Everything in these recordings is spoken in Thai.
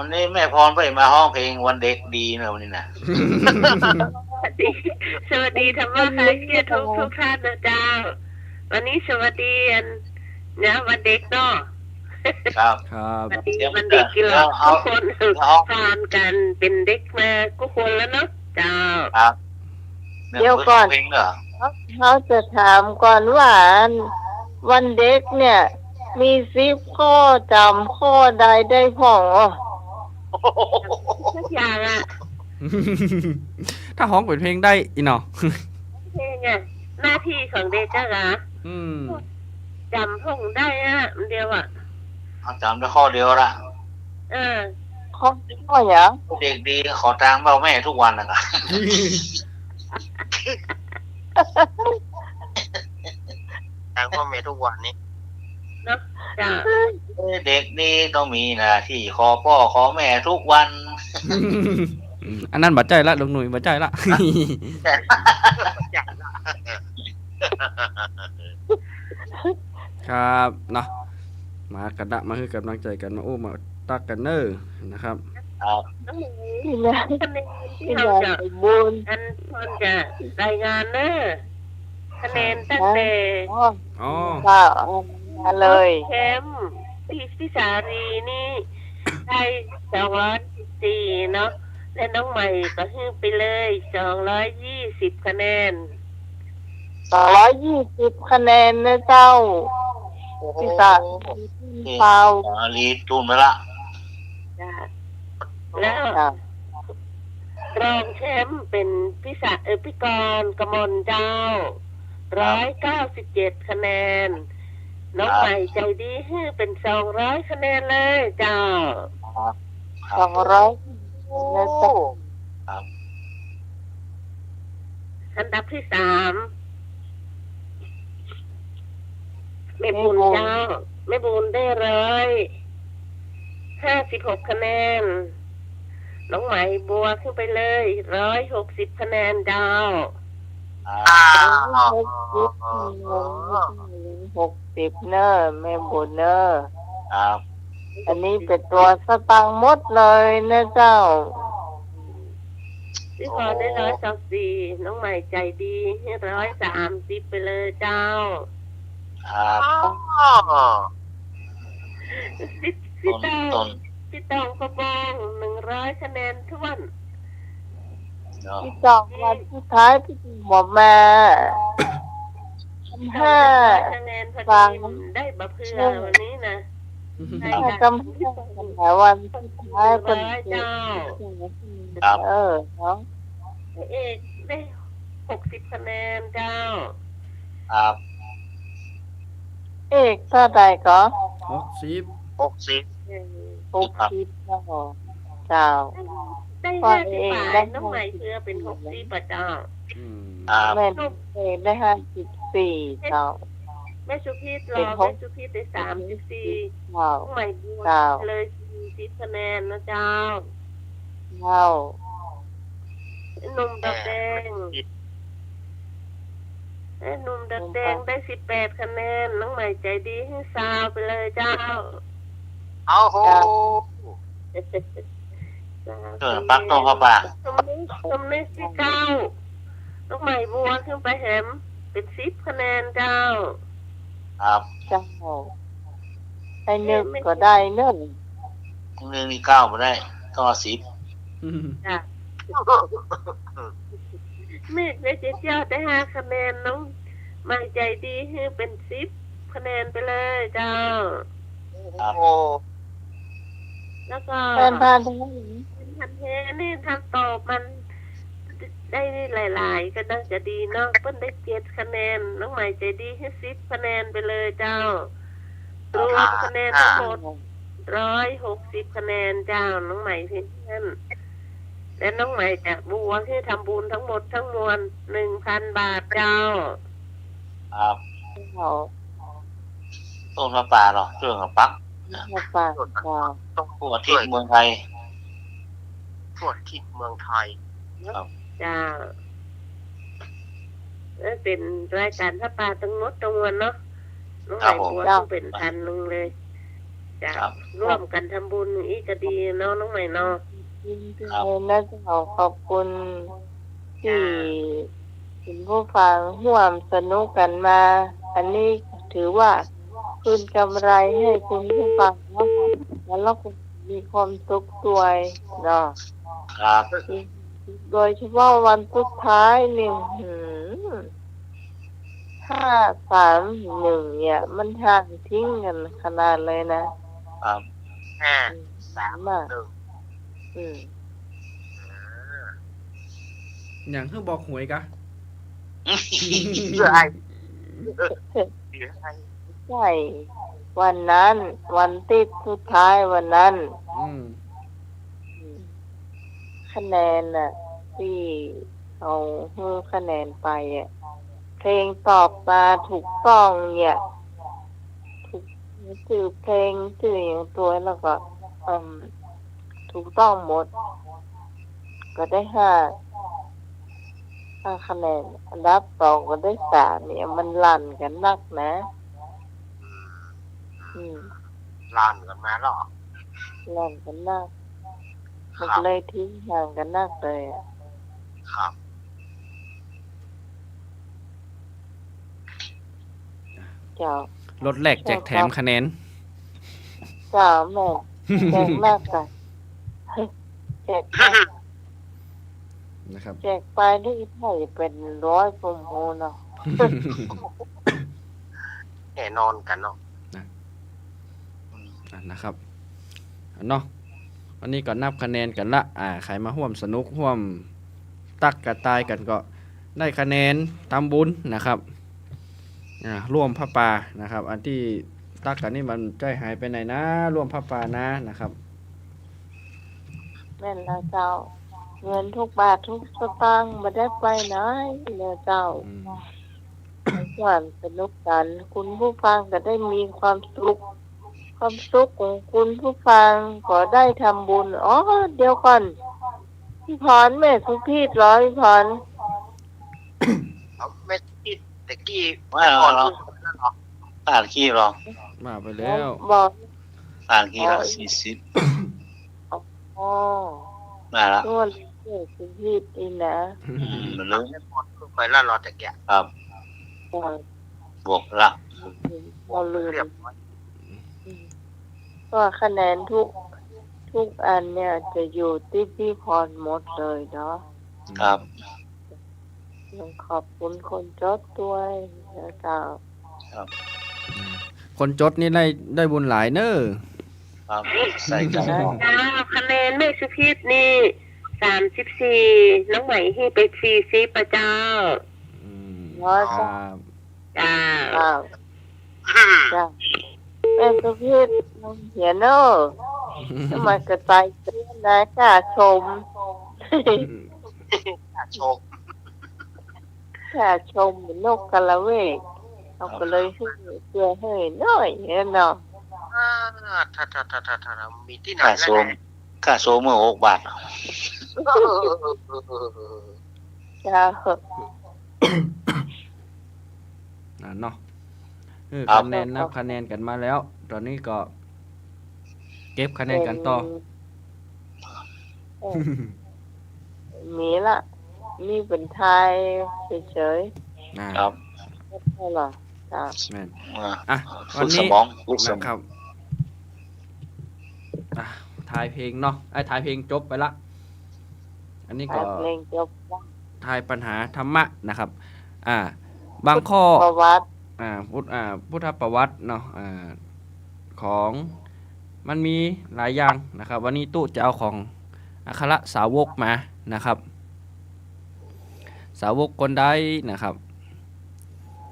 วันนี้แม่พรไปมาห้องเพลงวันเด็กดีนะวันนี้นะ สวัสดีสวัสดีธรรมะคลายเครียดทุกท่านนะเจ้าวันนี้สวัสดีนะวันเด็กเนาะ ครับ ครับ สวัสดีวันเด็กกีฬาทุกคนทานกันเป็นเด็กมาทุกคนแล้วเนาะเจ้า ครับ เดี๋ยวก่อน เพลงเหรอ เขาจะถามก่อนว่าวันเด็กเนี่ย มี10 ข้อจำข้อใดได้พ่องอ๋อ ทุกอย่างอ่ะ ถ้าฮ้องเป็นเพลงได้อีเนาะ เพลงอ่ะหน้าที่ของเด็กจ้าละ อืม จำห้องได้อ่ะเดียวอ่ะ เอาจำได้ข้อเดียวละ เออ ข้ออย่าง เด็กดีขอตามเบ้าแม่ทุกวันนะครับ ทางพ่อแม่ทุกวันนี้ เนาะจ้า เด็กดีต้องมีหน้าที่ขอพ่อขอแม่ทุกวัน อันนั้นบัดใจละลุงหนุ่ยบัดใจละ อย่างละ ครับเนาะมากันดะมาคือกำลังใจกันมาโอ้มาตักกันเนอร์นะครับ ครับ น้องหมู ที่ไหน คะแนนที่ ที่ไหน เราจะ ไปบุญ อันพรจะรายงานเนอะคะแนนตั้งแต่ อ๋อ อ๋อ ข้าวมาเลย แชมป์พี่สารีนี่ได้214เนาะและน้องใหม่ก็ให้ไปเลย220คะแนน 220 คะแนนนะเจ้าพี่สาวเปล่า ลีจูนไปละ จ้ะแล้ว จ้ะ รองแชมป์เป็นพี่กรกมลเจ้า197คะแนน น้องใหม่ใจดีให้เป็น200คะแนนเลยเจ้า 200นะเจ้า อันดับที่3แม่บุญเจ้าแม่บุญได้156คะแนน น้องใหม่บัวขึ้นไปเลย160คะแนนเจ้า 60เนอะแม่บุญเนอะ ครับ อันนี้เป็นตัวสตังค์หมดเลยนะเจ้า พี่พรได้124น้องใหม่ใจดีให้130ไปเลยเจ้า ครับ พี่ ต้น ตอง ต้น พี่ตองกระบอง100คะแนนท้วน เนาะ ที่สองวันสุดท้ายที่หมอมา100 5คะแนนพอ ฟัง ดีได้บะเพื่อวันนี้นะได้ กำแพงแต่วันสุดท้ายคน เจ้า เนาะ เอกได้60คะแนนเจ้า ครับ เอกเท่าใดก็ 60 60 60เจ้า ได้50 บาทน้องใหม่เพื่อเป็น60ประเจ้า อืม ครับ แม่เอกได้54เจ้า แม่สุพีรอแม่สุพีได้34 เจ้า น้องใหม่บัว เจ้า เลย40คะแนนนะเจ้า เจ้า หนุ่มดอกแดงหนุ่มดอกแดงได้18คะแนนน้องใหม่ใจดีให้ซาวไปเลยเจ้า เอาโห เกิดปักตรงเข้าปาก สมนิที่เก้าน้องใหม่บัวขึ้นไปแหมเป็น10คะแนนเจ้า ครับ เจ้าไอ้นึกก็ได้เนิ่น เรื่องนี้9มาได้ต้องเอา10 จ้ะเมฆได้เจ็ดยอดได้5คะแนนน้องใหม่ใจดีให้เป็น10คะแนนไปเลยเจ้า ครับ โอ้ แล้วก็ แฟนพานทั้งนั้น ทันเทนี่ทำตอบมันได้หลายๆก็น่าจะดีเนาะเพิ่นได้7คะแนนน้องใหม่ใจดีให้10คะแนนไปเลยเจ้ารวมคะแนนทั้งหมด160คะแนนเจ้าน้องใหม่เพื่อนและน้องใหม่จะบัวที่ทำบุญทั้งหมดทั้งมวล 1,000 บาทเจ้า ครับ เจ้า ต้นมะปรางหรอเครื่องกับปัก มาฝากเจ้า ต้อง ทั่วทิศเมืองไทย ทั่วทิศเมืองไทย จ้าแล้วเป็นรายการพระป่าทั้งหมดทั้งมวลเนาะน้องใหม่บัวต้องเป็น1,000เลย จ้ะ ครับ ร่วมกันทำบุญอีกก็ดีเนาะน้องใหม่เนาะ ยินดีเลยนะเจ้าขอบคุณที่คุณผู้ฟังร่วมสนุกกันมา อันนี้ถือว่าคืนกำไรให้คุณผู้ฟังเนาะแล้วเราก็มีความสุขด้วยเนาะ ครับ โดยเฉพาะวันสุดท้ายนี่531เนี่ย มันห่างทิ้งกันขนาดเลยนะครับ ห้า สาม หนึ่ง อืม อย่างเพิ่งบอกหวยกะ เพื่ออะไรเพื่ออะไร ใช่วันนั้น วันติดสุดท้ายวันนั้น อืม คะแนนน่ะ ที่เอาให้คะแนนไปอ่ะเพลงตอบมาถูกต้องเนี่ยถูกชื่อเพลงชื่ออย่างตัวแล้วก็ถูกต้องหมด ก็ได้5คะแนน อันดับ2ก็ได้3เนี่ยมันลั่นกันนักนะ ลานกันมาหรอ ลั่นกันนัก ค มัน รับ เลยทิ้งห่างกันนักเลยอะ ครับ เจ้าร ถแรกแจกแถมคะแนน เจ้าแม่แจกมากกันแจกมาก นะครับ แจกไปนี่ไถ่เป็น100ผมโหเนาะ แน่นอนกันเนาะ นะครับเนาะวันนี้ก็นับคะแนนกันละใครมาร่วมสนุกร่วมตักกระตายกันก็ได้คะแนนทำบุญนะครับร่วมพระป่านะครับ อันที่ตักกันนี่มันใจหายไปไหนนะร่วมพระป่านะครับ แม่นแล้วเจ้า เงินทุกบาททุกสตางค์มาได้ไปไหนเลยเจ้า อืม ส่วนสนุกกัน คุณผู้ฟังก็ได้มีความสุข ความสุขของคุณผู้ฟังก็ได้ทำบุญอ๋อเดี๋ยวก่อนพี่พรแม่สุพีตเหรอพี่พร เอาไม่ติดตะกี้ ว่า ก่อน เรา นั่นเหรอ อ่านขี้หรอ มาไปแล้ว บอก อ่านขี้ละ40 อ๋อ มาละ นวดแม่สุพีตนี่นะ มัน หลั รู้ งไม่พอไปแล้วรอตะเกียบ ครับ บอก บวกละ เราลืม เรียบร้อย ก็คะแนนทุกอันเนี่ยจะอยู่ที่พี่พรหมดเลยเนาะ ครับ ยังขอบคุณคนจดด้วยนะเจ้า คนจดนี่ได้บุญหลายเนอะ ครับใส่ใจ จ้าคะแนนแม่สุพิษนี่34น้องใหม่ให้ไป40ประเจ้า อืม ร้อย ค จ้า รับ จ้า อ้าวจ้าแม่สุพีตน้องเหียโน่ทำไมกระจายเตือนนะกล้าชม โชค กล้าชมเหมือนนกกระเวกเราก็เลยให้เตือนให้หน่อยเนี่ยเนาะ ถ้ามีที่ไหน ค่า แล้ว โซมค่าโซมเมื่อ6 บาท จ้า เนาะ ครับ คะแนนนับคะแนนกันมาแล้ว ตอนนี้ก็ เก็บคะแนนกันต่อ เออมีละมีเป็นไทยเฉย ครับ ๆไม่ใช่หรอจ้า แม่น อ่ะ วัน ฝึกส นี้ มองฝึกสม นะ อง ครับถ่ายเพลงเนาะถ่ายเพลงจบไปละ อันนี้ก็ เพลงจบ ถ่ายปัญหาธรรมะนะครับ บางข้อ ประวัติ พุทธประวัติเนาะของมันมีหลายอย่างนะครับ วันนี้ตู้จะเอาของอัครสาวกมานะครับ สาวกคนใดนะครับ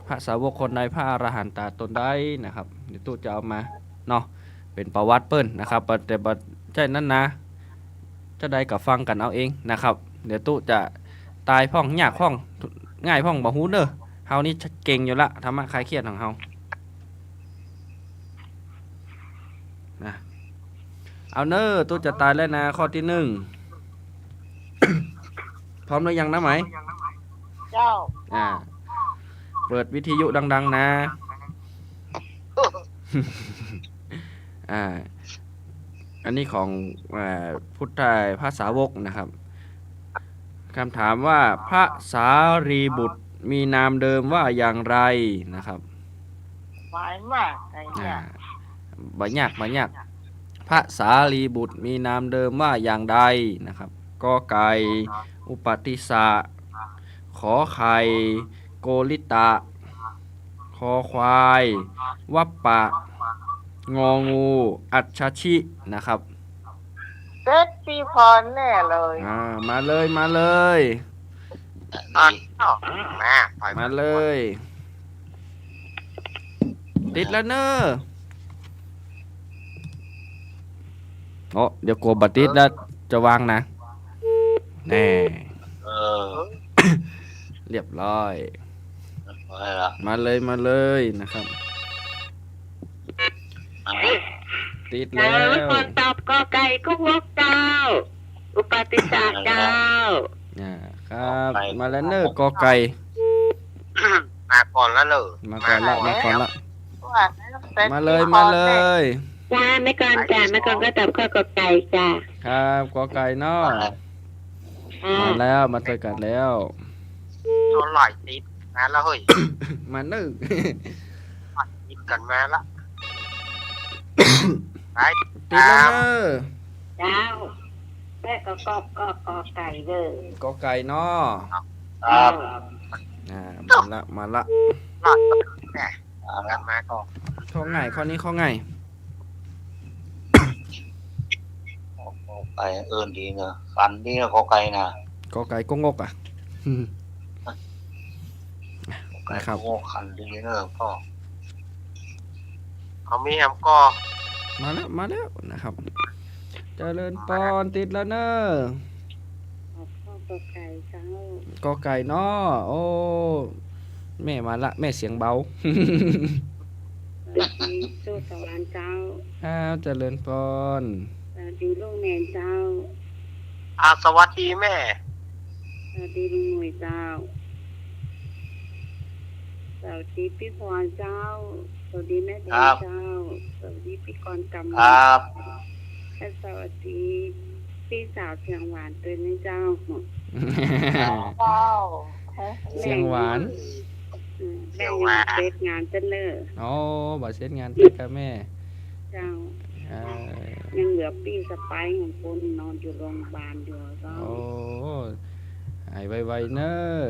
พระสาวกคนใดพระอรหันตาตนใดนะครับเดี๋ยวตู้จะเอามาเนาะเป็นประวัติเปิ้นนะครับแต่บัดใจนั้นนะจะได้กับฟังกันเอาเองนะครับ เดี๋ยวตู้จะตายพ่องยากพ่องง่ายพ่องบ่ฮู้เด้อเฮานี่เก่งอยู่ละธรรมะคลายเครียดของเฮานะเอาเนอตู้จะตายแล้วนะข้อที่ 1 พร้อมหรือยังนะไหม เจ้า เปิดวิทยุดัง ๆ นะ อ่าอันนี้ของพุทธภาษาวกนะครับคำถามว่าพระสารีบุตรมีนามเดิมว่าอย่างไรนะครับ หมายมากไอ้เนี่ย บัญญัติพระสารีบุตรมีนามเดิมว่าอย่างใดนะครับกอไก่อุปติสะขอไข่โกริตะคอควายวัปปะงองูอัจฉชินะครับ เซตพี่พรแน่เลย มาเลย อ่านมาไป มาเลย ติดแล้วเนอะโอ้เดี๋ยวกลัวบัตรติดแล้วจะวางนะแน่ เออ เรียบร้อย อะไรละ มาเลยนะครับ อ่า ติด แล้ แล้ว ว คนตอบกอไก่ก็วกเจ้า อุปติสาเจ้า ครับมาแล้วเนอะกอไก่ มาก่อนแล้วเลย มาก่อนละ ว่าแล้วเซต มาเลย พี่พ มาร เล แน่ ย จ้าไม่ก่อนจ้าไม่ก่อนก็ตอบข้อกอไก่จ้า ครับกอไก่เนาะมาแล้วมาเจอกันแล้ว โดนหลายติดมาแล้วเฮ้ย มานึ่ง ติดกันมาละไป ติดแล้วเนอะ เจ้าแม่ก็กอไก่เด้อก อไก่เนาะ ครับ มาละ หลอดแหม แล้ว มาก่อน ข้อไงข้อนี้ข้อไง ไก่เอินดีเนอะฟันดีนะขอไก่นะ กอไก่ก็งกอ่ะ ไก่ นะครับ โง่ขันดีเนอะพ่อ เขามีแฮมก็ มาแล้วนะครับเจริญปอนติดแล้วเนอะ ข้อกอไก่เจ้าก อไก่เนาะโอ้แม่มาละแม่เสียงเบา ดีสู้สวรรค์เจ้า ครับเจริญปอน ดีลูกแมนเจ้า สวัสดีแม่ ดีลุงหน่วยเจ้าสวัสดีพี่พรเจ้าสวัสดีแม่แดงเจ้าสวัสดีพี่กรกำ ครับ และสวัสดีพี่สาวเชียงหวานตัวนี้เจ้า ว้าว เสียงหวาน แม่ยังเสร็จงานเจนเนอร์ โอ้บาเช็ดงานติดกับแม่ เจ้า เอ่อ ยังเหลือพี่สไปร์ของคนนอนอยู่โรงพยาบาลอยู่เจ้า โอ้หายไวๆเนอะ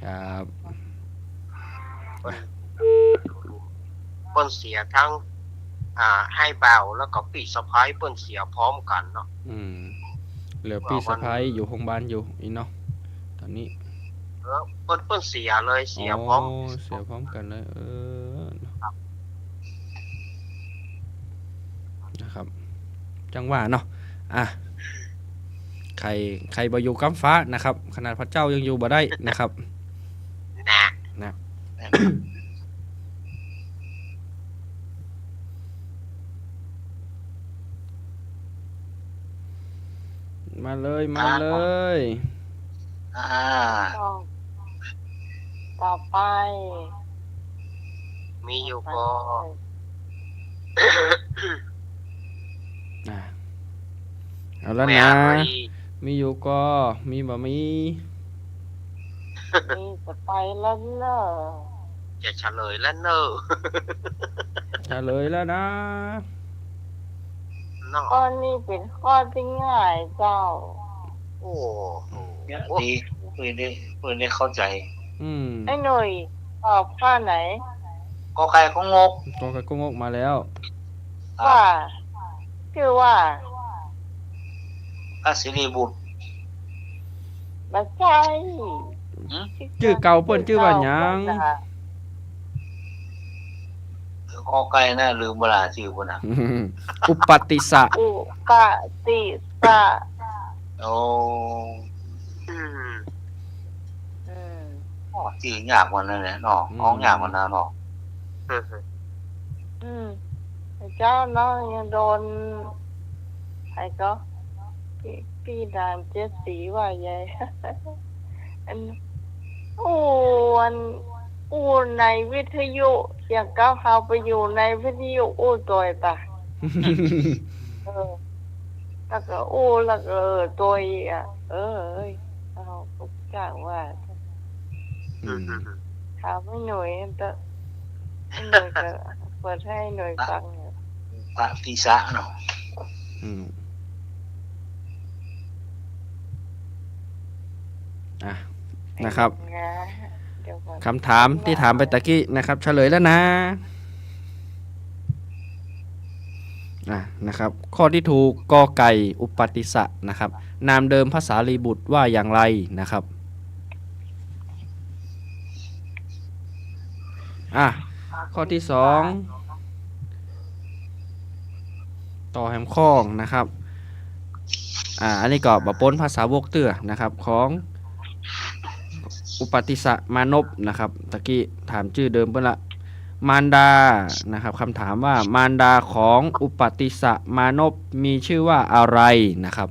ครับ เปิ้นเสียทั้งให้เบาแล้วก็ปีสะพ้ายเปิ้นเสียพร้อมกันเนาะ เหลือพี่สะพ้ายอยู่โรงพยาบาลอยู่อีเนาะตอนนี้ เปิ้นเสียเลยเสียพร้อม เสียพร้อมกันเลยนะครับ จังหวะเนาะใครบ่อยู่กำฟ้านะครับ ขนาดพระเจ้ายังอยู่บ่ได้นะครับ นะ มาเลย อ่า ต่อไป มีอยู่ก็ เอาแล้ว แม่ นะ อะไร มีอยู่ก็มีบ่มี มีจะไปแล้วเนอะ จะเฉลยแล้วเนอะ เฉลยแล้วนะ เนาะ ข้อนี้เป็นข้อที่ง่ายเจ้า โอ้ เนี่ยดีเพื่อนได้เข้าใจ ไอ้หนุ่ยตอบข้อไหน ก็ไก่ก็งก กอไก่ก็งกมาแล้ว ว่าคือว่า พระสิริบุตร ไม่ใช่ ชื่อเก่าเปิ้นชื่อว่าหยัง ก็ไก่น่ะลืมเวลาชื่อปุ่นนะ อุปติสะ อุปติสะ โอ้ อืม อืม ชื่อยากกว่านั้นแหละเนาะน้องยากกว่านั้นเนาะ อืมไอ้เจ้าน้องยังโดนใครก็พี่ดามเจ็ดสีว่าใหญ่ อันโอ้วัน อู้ในวิทยุอย่างก้าวเขาไปอยู่ในวิทยุอู้ตัวตาเออแล้วก็อู้แล้วก็ตัวอ่ะเอ้ยเอาทุกอย่างว่า อืม ถามให้หน่วยแต่หน่วยก็เปิดให้หน่วยฟังเนี่ย พระติสะเนาะ อืมอ่ะนะครับ นะเดี๋ยวก่อน คำถามที่ถามไปตะกี้นะครับ เฉลยแล้วนะนะครับ ข้อที่ถูกกอไก่อุปติสะนะครับ นามเดิมภาษาลีบุตรว่าอย่างไรนะครับข้อที่สองต่อแหมข้องนะครับอันนี้ก็บป้นภาษาวกเตื้อนะครับของอุปติสะมานพนะครับตะกี้ถามชื่อเดิมเพิ่นละมารดานะครับคำถามว่ามารดาของอุปติสะมานพมีชื่อว่าอะไรนะครับ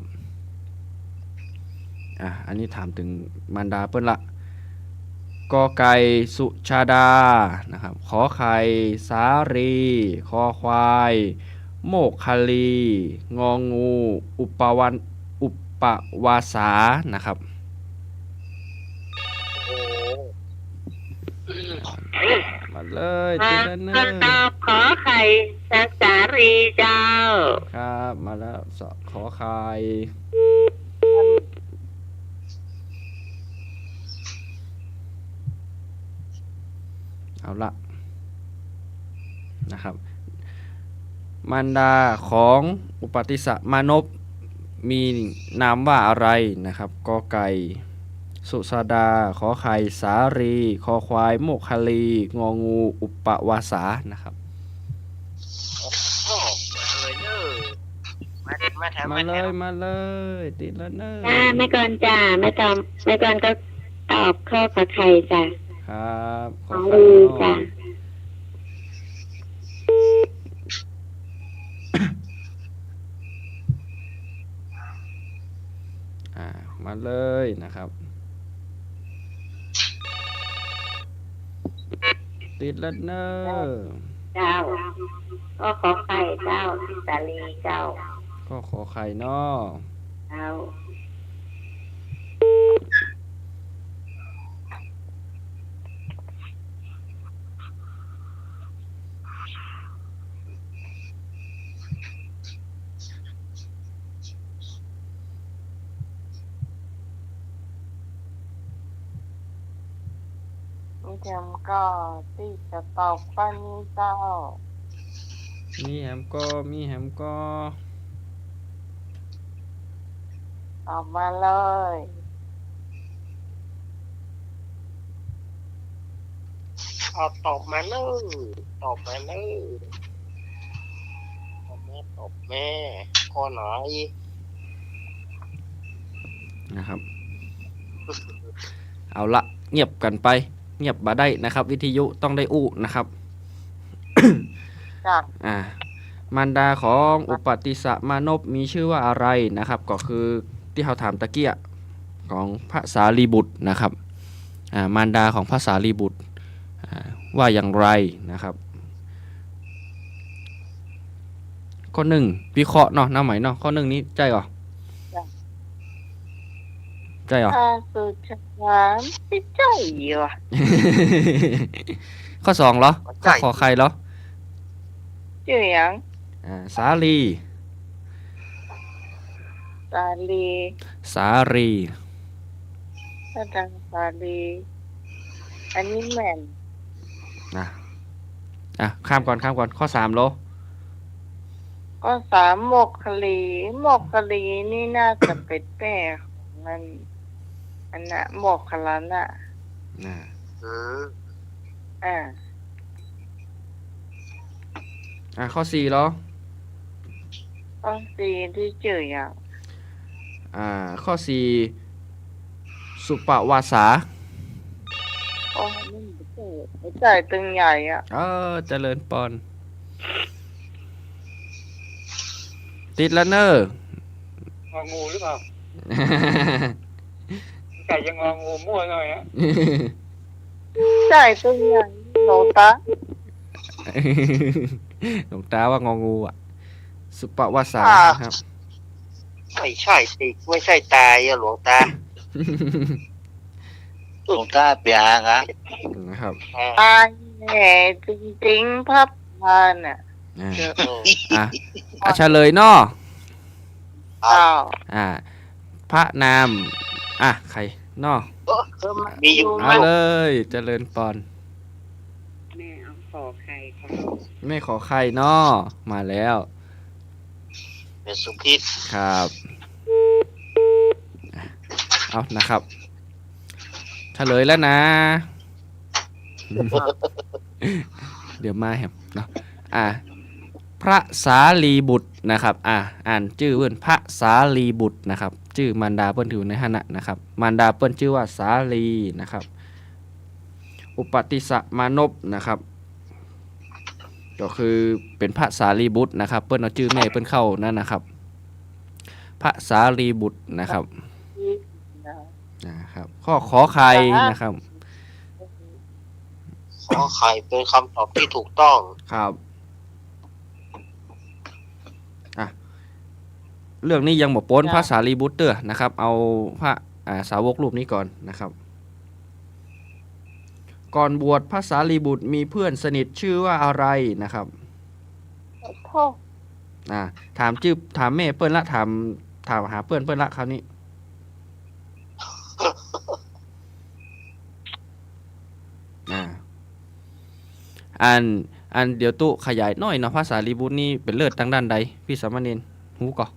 อันนี้ถามถึงมารดาเพิ่นละกอไก่สุชาดานะครับขอไข่สารีคอควายโมกคลีงองูอุปวาสานะครับ โอ้ มาเลย มา ทีละหนึ่ ก็ ง ตอบขอไข่สักสารีเจ้า ครับมาแล้วขอไข่เอาละนะครับมารดาของอุปติสะมานพมีนามว่าอะไรนะครับกอไก่สุสาดาขอไข่สารีคอควายโมกคลีงองูอุปวาสานะครับ โหมาเลยเนอะมาแถว มา มา เล แถวย มาเลยติดแล้วเนอะ แม่ก่อนจ้าแม่ก่อนก็ตอบข้อขอไข่จ้ะ ครับข ข อ อง ไข่ ดี เนาะ จ้ะ มาเลยนะครับติดแล้วเนอะ เจ้าก็ขอไข่เจ้าสาลีเจ้า ก็ขอไข่เนาะ เจ้า มีเทมก็ที่จะตอบข้อนี้เจ้า มีแฮมก็ ตอบมาเลย ตอบมาเลยตอบมาเลยตอบแม่ข้อไหน นะครับ เอาละเงียบกันไปเงียบบ่ได้นะครับ วิทยุต้องได้อู้นะครับ จ้ะ มารดาของอุปติสะมานพมีชื่อว่าอะไรนะครับ ก็คือที่เขาถามตะเกียของพระสารีบุตรนะครับมารดาของพระสารีบุตรว่าอย่างไรนะครับข้อหนึ่งวิเคราะห์เนาะน้าไหมเนาะข้อหนึ่งนี้ใจเหรอใจเหรอ ถ้าสุชาดาไม่ใจอยู่อ่ะ ข้อสองเหรอข้อขอใครเหรอ ชื่อหยัง สาลี สาลี สารี ถ้าดังสาลีอันนี้แม่น ข้ามก่อนข้อสามโล ก็สามโมกคลีนี่น่าจะเป็นแม่ของมันอันน่ะโมกคลาน่ะ อ่า ข้อสี่เหรอ ก็สีที่ชื่อหยัง ข้อสี่สุปวาสา โอ้ไม่ไม่ใจตึงใหญ่อ่ะ เจริญปอนติดแล้วเนอะ งองูหรือเปล่า ไก่ยังงองูมั่วหน่อยฮะ ใช่ตัวอย่างหลวงตา หลวงตาว่างองูอ่ะ สุปวาสานะครับ ไม่ใช่สิไม่ใช่ตายอะหลวงตา หลวงตาเปียงอ่ะ นะครับ ตายแหน่จริงๆพับพานอ่ะ อ่า เออ อ่ะเฉลยเนาะ อ้าว พระนามใครเนาะ มีอยู่ เอาเลยเจริญปอน แม่เอาขอใครเขา ไม่ขอใครเนาะมาแล้ว เป็นสุพิษ ครับเอานะครับเฉลยแล้วนะ เดี๋ยวมาครับเนาะพระสารีบุตรนะครับอ่านชื่อเพิ่นพระสารีบุตรนะครับชื่อมารดาเพิ่นอยู่ในหนะนะครับมารดาเพิ่นชื่อว่าสาลีนะครับอุปติสมานพนะครับก็คือเป็นพระสารีบุตรนะครับเพิ่นเอาชื่อแม่เพิ่นเข้านั่นนะครับพระสารีบุตรนะครับนะครับข้อขอไข่นะครับ ขอไข่เป็นคำตอบที่ถูกต้อง ครับเรื่องนี้ยังบอกป้นพระสารีบุตรเตอร์นะครับ เอาพระสาวกรูปนี้ก่อนนะครับ ก่อนบวชพระสารีบุตรมีเพื่อนสนิทชื่อว่าอะไรนะครับ พ่อ ถามแม่เปิ้ลละถามหาเปิ้ลละคราวนี้อันเดี๋ยวตู้ขยายหน่อยเนาะพระสารีบุตรนี่เป็นเลิศทางด้านใดพี่สามเณรหูก่อน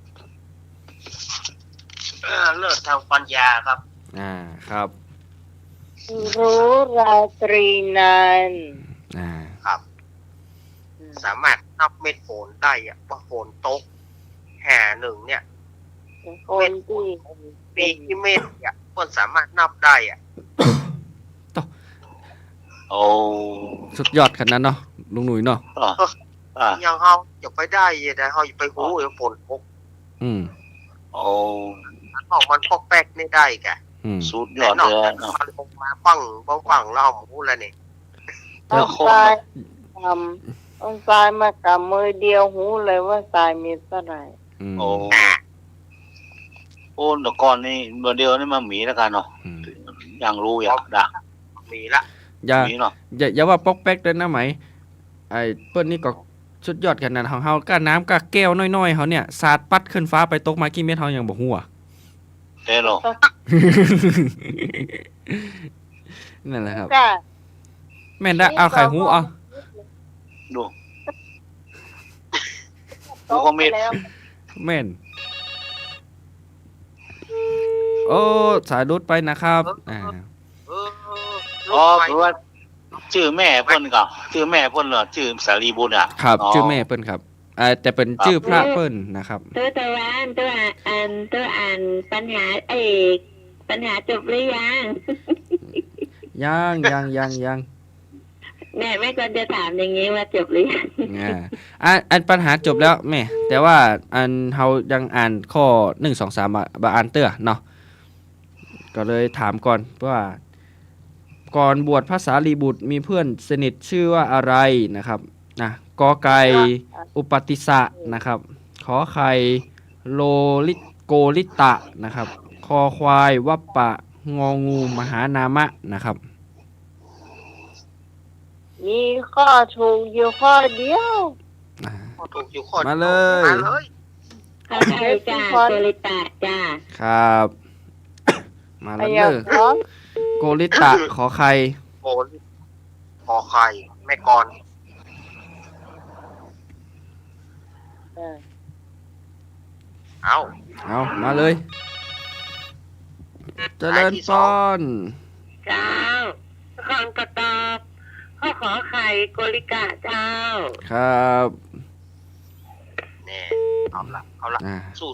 เลิศทางปัญญาครับ ครับ รู้ราตรีนาน ครับ สามารถนับเม็ดฝนได้อะว่าฝนตกแห่หนึ่งเนี่ย คนที่ ปีที่เม็ดเนี่ยคนสามารถนับได้อะ โอ้ สุดยอดขนาดนั้นเนาะลุงหนุ่ยเนาะ ยังเขาอย่าไปได้ยังไงเขาอย่าไปหูอย่าฝนตก โอ้ นอกมันพอกแป๊กไม่ได้แก สุดย แต่ อด นอก เลย จาก เนาะ มันลงมาปังแล้วหมูแล้วนี่ เอาทรายเอาทรายมากับมือเดียวหูเลยว่าทรายมีเท่าไหร่ โอ้เดี๋ยวก่อนนี่เดียวนี่มาหมีแล้วกันเนาะยังรู้อยากดัก มีละ หมีเนาะ อย่าว่าป๊อกแป๊กเลยนะไหมไอ้เปิ้ลนี่ก็สุดยอดขนาดของเฮาก้าน้ำก้าแก้วน้อยๆเขาเนี่ยสาดปัดขึ้นฟ้าไปตกมากี่เม็ดเฮายังบ่ฮู้ เด้เนาะ นั่นแหละครับ จ้า แม่นได้เอาไข่หูเอา ดูก็มี แล้ว แม่นโอ้สายรุดไปนะครับเออ อ๋อคือว่าชื่อแม่เพิ่นก็ชื่อแม่เพิ่นเหรอชื่อสารีบุตรอ่ะ ครับชื่อแม่เปิ้นครับแต่เป็นชื่อพระเปิ้นนะครับ ตัวอ่านปัญหาปัญหาจบหรือยัง ยัง แม่ควรจะถามอย่างนี้ว่าจบหรือยัง อันปัญหาจบแล้วแม่แต่ว่าอันเฮายังอ่านข้อ1 2 3บ่อ่านเตื้อเนาะก็เลยถามก่อนว่าก่อนบวชพระสารีบุตรมีเพื่อนสนิทชื่อว่าอะไรนะครับกอไก่อุปติสะนะครับขอไข่โลลิโกลิตะนะครับคอควายวัปปะงองูมหานามะนะครับ มีข้อถูกอยู่ข้อเดียว ถูกอยู่ข้อ มาเลย มาเลย เข้าใจจ้าโกริตะจ้า ครับ มา ไอ้ แล้ว ยา เด้อ พร้อม โกลิตะขอไข่ โอนขอไข่แม่กร เอา เอามาเลยเจริญพร เจ้าก่อนก็ตอบข้อขอไข่โกริกะเจ้า ครับ เนี่ยเอาละ อ่า สู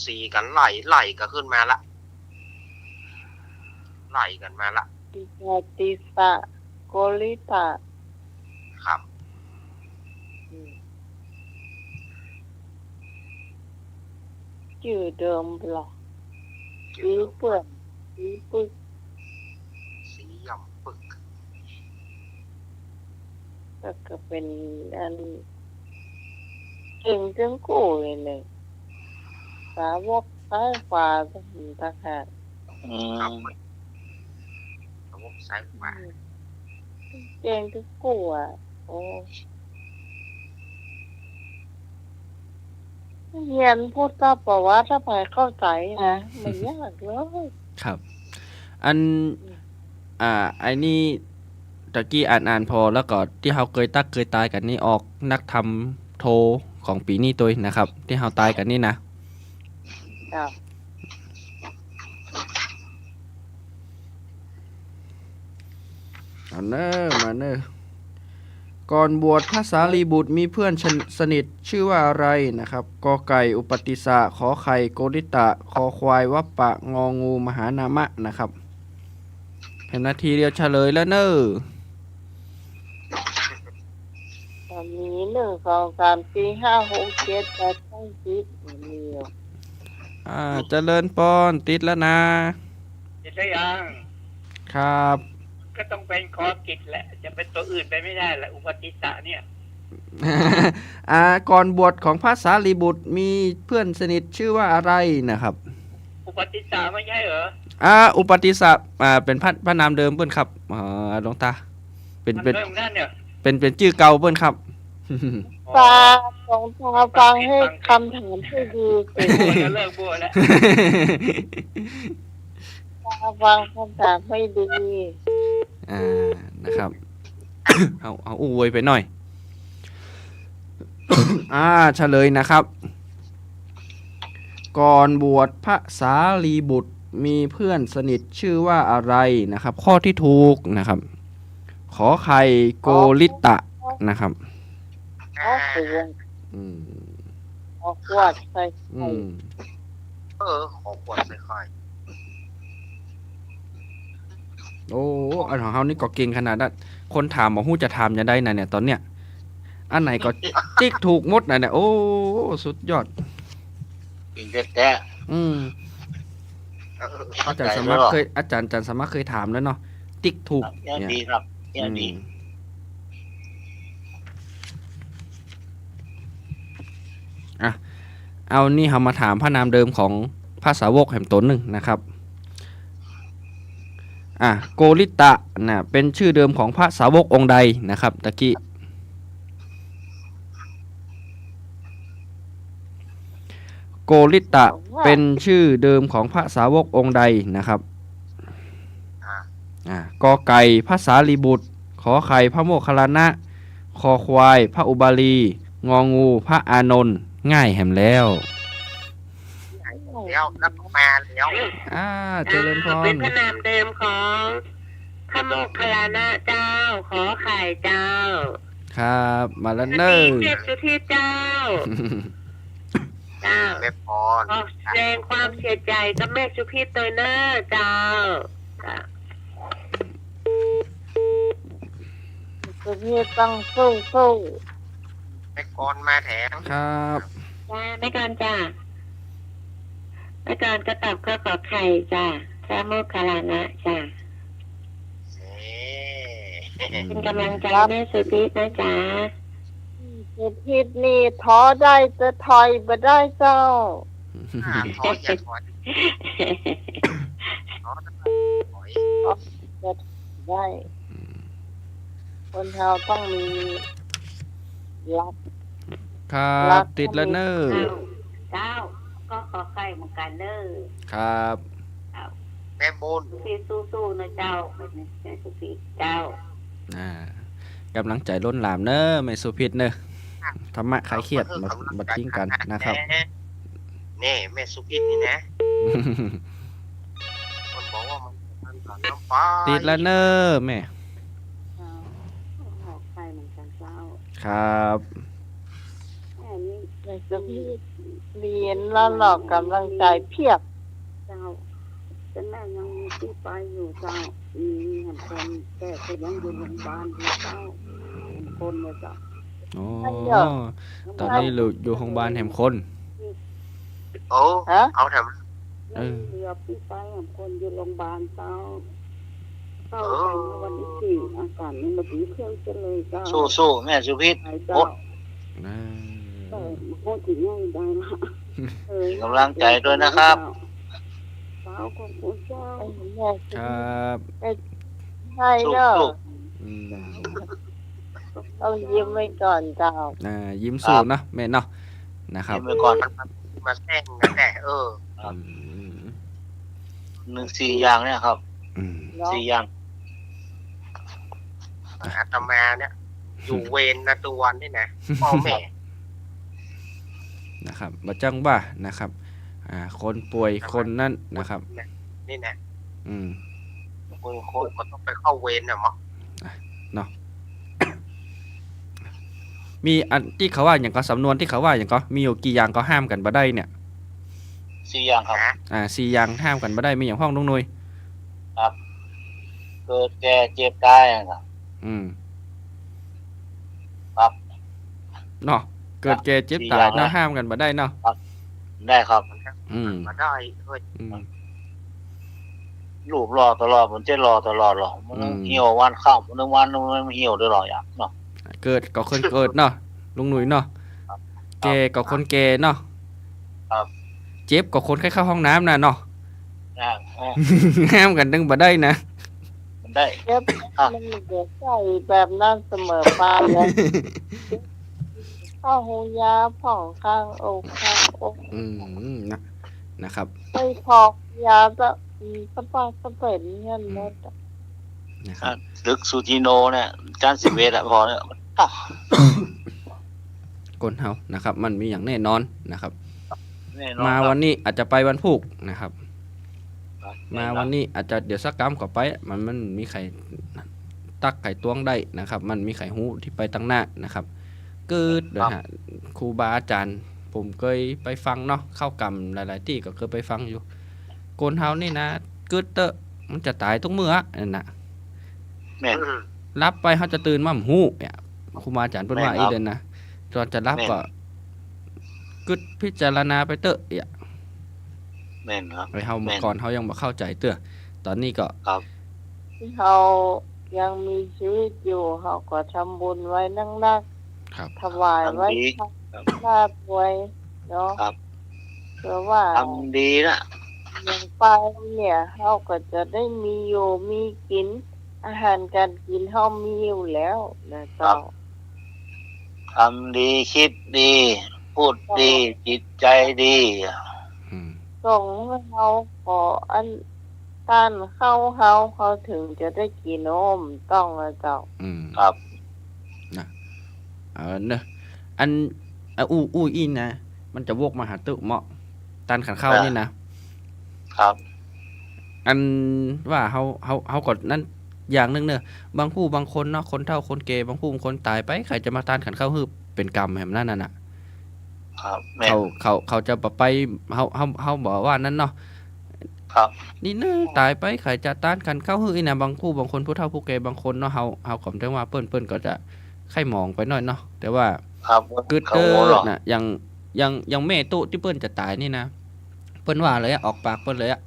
สีกันไหลก็ขึ้นมาละไหลกันมาละ อุปติสะโกลิตะ ครับ ชื่อเดิมหรอสีเปื่อนสีปึก สียำปึก ก็เป็นอันเก่งจังกู้เลยสาวกซ้ายขวาต่างหาก อื ครับ ม ระบบซ้ายขวา เก่งจังกู้อ่ะโอ้เรียนพุทธประวัติถ้าไปเข้าใจนะไม่ยากเลย ครับ อันไอ้นี่ตะกี้อ่านพอแล้วก็ที่เฮาเคยตายกันนี่ออกนักทำโทของปีนี้ตัวนะครับ ที่เฮาตายกันนี่นะ ครับ เอาเนอมาเนอก่อนบวชพระสารีบุตรมีเพื่อนสนิทชื่อว่าอะไรนะครับกอไก่อุปติสะขอไข่โกริตะคอควายวัปปะงองูมหานามะนะครับเห็นนาทีเดียวเฉลยแล้วเนอ ตอนนี้1 2 3 4 5 6 7 8 9 10มีอยู่ เจริญปอนติดแล้วนะ เห็นได้ยัง ครับ ก็ต้องเป็นคอกิจแหละ จะเป็นตัวอื่นไปไม่ได้แหละ อุปติสสะเนี่ย ก่อนบวชของพระสารีบุตรมีเพื่อนสนิทชื่อว่าอะไรนะครับ อุปติสสะไม่ใช่เหรอ อุปติสสะเป็นพระนามเดิมเปิ้นครับหลวงตาเป็น มันเริ่มนั่นเนี่ย เป็นชื่อเก่าเปิ้นครับ ฟังของตาฟังให้คำถามให้ดีสิ บัวจะเลิกบัวแล้ว ตาฟังคำถามให้ดี นะครับ เอาอวยไปหน่อย เฉลยนะครับ ก่อนบวชพระสารีบุตรมีเพื่อนสนิทชื่อว่าอะไรนะครับ ข้อที่ถูกนะครับ ขอไข่โกริตะนะครับ อ๋อเสียง อืม ออกวดใส่ อืม ขอขวดใส่ไข่ โอ้อันของเฮานี่ก็เก่งขนาดนั้นคนถามบอกฮู้จะถามจะได้นะเนี่ยตอนเนี้ยอันไหนก็ จิ๊กถูกหมดนะเนี่ยโอ้สุดยอด กินแท้ อืม ๆ อาจารย์สมัครเคยอาจารย์สมัครเคยถามแล้วเนาะติ๊กถูก เนี่ย เนี่ย ดีครับเนี่ยดี เอานี่เรามาถามพระนามเดิมของพระสาวกแห่งตนหนึ่งนะครับโกริตะนะเป็นชื่อเดิมของพระสาวกองค์ใดนะครับตะกี้โกริตะเป็นชื่อเดิมของพระสาวกองค์ใดนะครับกอไก่พระสารีบุตรขอไข่พระโมคคัลลานะคอควายพระอุบาลีงองูพระอานนท์ง่ายแหมแล้ว แล้วแล้วก็มาแล้ว เจริญพ เป็ ร นพระนามเดิมของพระโมคคัลลานะเจ้า ขอไข่เจ้า ครับมาแล้ว ส เน ติ อ เทพสุทิศเจ้า เจ้า แม่พร ขอแสดงความเสียใจกับแม่สุพิษโดยเนอเจ้า สุเทพต้องสู้ แม่กรมาแถม ครับ จ้าไม่การจ้าไม่การกระตับข้าวขอไข่จ้าพระโมคคัลลานะจ้าเป็นกำลังใจแม่สุพิษนะจ้า สุเทพนี่ท้อได้จะถอยบ่ได้เจ้า ถอยอย่าถอยถอยได้ คนเราต้องมีรับ ครับติดแล้วเนอ เจ้าก็ขอไข่เหมือนกันเด้อ ครับ แม่บุญ สุพิษสู้ๆนะเจ้าแม่สุพิษเจ้าก ำลังใจล้นหลามเนอไม่สุพิษเนอธรรมะคลายเครียดมาทิ้งกันนะครับ นี่แม่สุพิษนี่นะคนบอกว่ามันผ่านน้ำฟ้า ติดแล้วเนอแม่ ขอไข่เหมือนกันเจ้า ครับ แม่นี่ ในสุเทพเรียนแล้วหลอกกำลังใจเพียบ เจ้าแต่แม่ยังมีที่ไปอยู่เจ้ามีเห็นคนแต่ก็ยังอยู่โรงพยาบาลอยู่เจ้าเห็นคนเลยเจ้า โอ้ตอนนี้เราอยู่โรงพยาบาลแหมคน โอ้ ฮะ เอาท เออ เรือพี่ไปเห็นคนอยู่โรงพยาบาลเจ้า อ เข้าไปเมื่อวันที่สี่อาการมันมาถึงเครื่องจะเลยเจ้า สู้แม่สุพิษ ไป โอ้ เจ้า นะ โคตรถึงง่ายได้ละ กำลังใจด้วยนะครับ สาวของคุณเจ้า ไอ้แม่ ครับ ใช่ สู้ เนาะ อืม ต้องยิ้มไว้ก่อนเจ้า ยิ้มสู้เนาะแม่เนาะนะครับ ยิ้มไปก่อน มันมาแท่งกันแหละอืม 4 อย่างเนี่ยครับ อืม เนาะ 4 อย่าง อาตมาเนี่ย อยู่เวรนะตัววันนี่นะพ่อแม่ นะครับบ่จังว่านะครับคนป่วยคนนั่นนะครับ นี่นะ อืม คนก็ต้องไปเข้าเวรน่ะมั้ง เนาะมีอันที่เขาว่าอย่างก็สำนวนที่เขาว่าอย่างก็มีอยู่กี่อย่างก็ห้ามกันบ่ได้เนี่ย 4 อย่างครับ นะ 4 อย่างห้ามกันบ่ได้มีอย่างห้องน้องนุย เกิดแก่เจ็บตายนะครับ อืม ครับ เนาะเกิดแก่เจ็บตายเนาะห้ามกันบ่ได้เนาะ ได้ครับ อืม มาได้เฮ้ย อืม ลูกรอตลอดมันจะรอตลอดหรอมัน อืม เหี่ยววันข้ามมันวันนึงมันเหี่ยวด้วยหรออย่างเนาะ เกิดก็คนเกิดเนาะลุงหนุ่ยเนาะแก่ก็คนแก่เนาะ ครับ เจ็บก็คนแค่เข้าห้องน้ำน่ะเนาะ นะ ห้ามกันดึงบ่ได้นะ มันได้ เจ็บมันเหลือใส่แบบนั้นเสมอไปเลยข้าหูยาผ่องข้างอกข้างอก นะครับ ไปพอกยาสปาสเปนเงี้ยหมดอะ นะครับ ลึกซูจิโนเนี่ยจาน10 เวทอะพอเนี่ย คนเฮานะครับ มันมีอย่างแน่นอนนะครับ แน่นอน มา ครับ วันนี้อาจจะไปวันพุกนะครับ ครับ มาวันนี้อาจจะเดี๋ยวสักกรรมก็ไปมันมีไข่ตักไข่ตวงได้นะครับ มันมีไข่หูที่ไปตั้งหน้านะครับเกิดนะฮะครูบาอาจารย์ ผมเคยไปฟังเนาะเข้ากรรมหลายๆที่ก็เคยไปฟังอยู่โกนเฮานี่นะเกิดเตอะมันจะตายทุกมื้อนั่นน่ะ แม่น รับไปเขาจะตื่นมาหูเนี่ยครูบาอาจารย์เพิ่นว่า แม่นครับ อีเดนนะตอนจะรับ แม่น ก็กึดพิจารณาไปเตอะเนี่ย แม่นครับ ไอ้เฮา แม่ เมื่อน ก่อนเฮายังบ่เข้าใจเตอะตอนนี้ก็ ที่เขายังมีชีวิตอยู่เขาก็ทำบุญไว้นัก ครับ ๆถวายไว้ ทำดี ลาบไว้เนาะ ครับ เพื่อว่า ทำดีนะ อย่างไปเนี่ยเขาก็จะได้มีอยู่มีกิน อาหารการกินเขามีอยู่แล้วนะเจ้า ทำดีคิดดี พูดดี จิตใจดี อืม ส่งให้เขาขออันต้านเข้าเขาถึงจะได้กินนมต้องนะเจ้า อืม ครับ เนอะอันอู้อินนะมันจะวกมาหาตึเหมาะตันขันเข้านี่นะครับ อันว่าเฮาก่อนนั่นอย่างหนึงเนอะบางผู้บางคนเนาะคนเฒ่าคนแก่บางผู้บางคนตายไปใครจะมาตันขันเข้าฮือเป็นกรรมแห่งนั้นน่ะ ครับแม่น เขาจะบ่ไปเฮาบอกว่านั่นเนาะ ครับ นี่เนอะตายไปใครจะต้านกันเข้าฮืออีนะบางผู้บางคนผู้เฒ่าผู้แก่บางคนเนาะเฮาก็ถึงว่าเปิ้นก็จะไข้หมองไปหน่อยเนาะแต่ว่า ครับ กึด เขา เด้ หัวหร อ อ น่ะยังแม่ตุที่เปิ้นจะตายนี่นะเปิ้นว่าเลยอะออกปากเปิ้นเลยอะ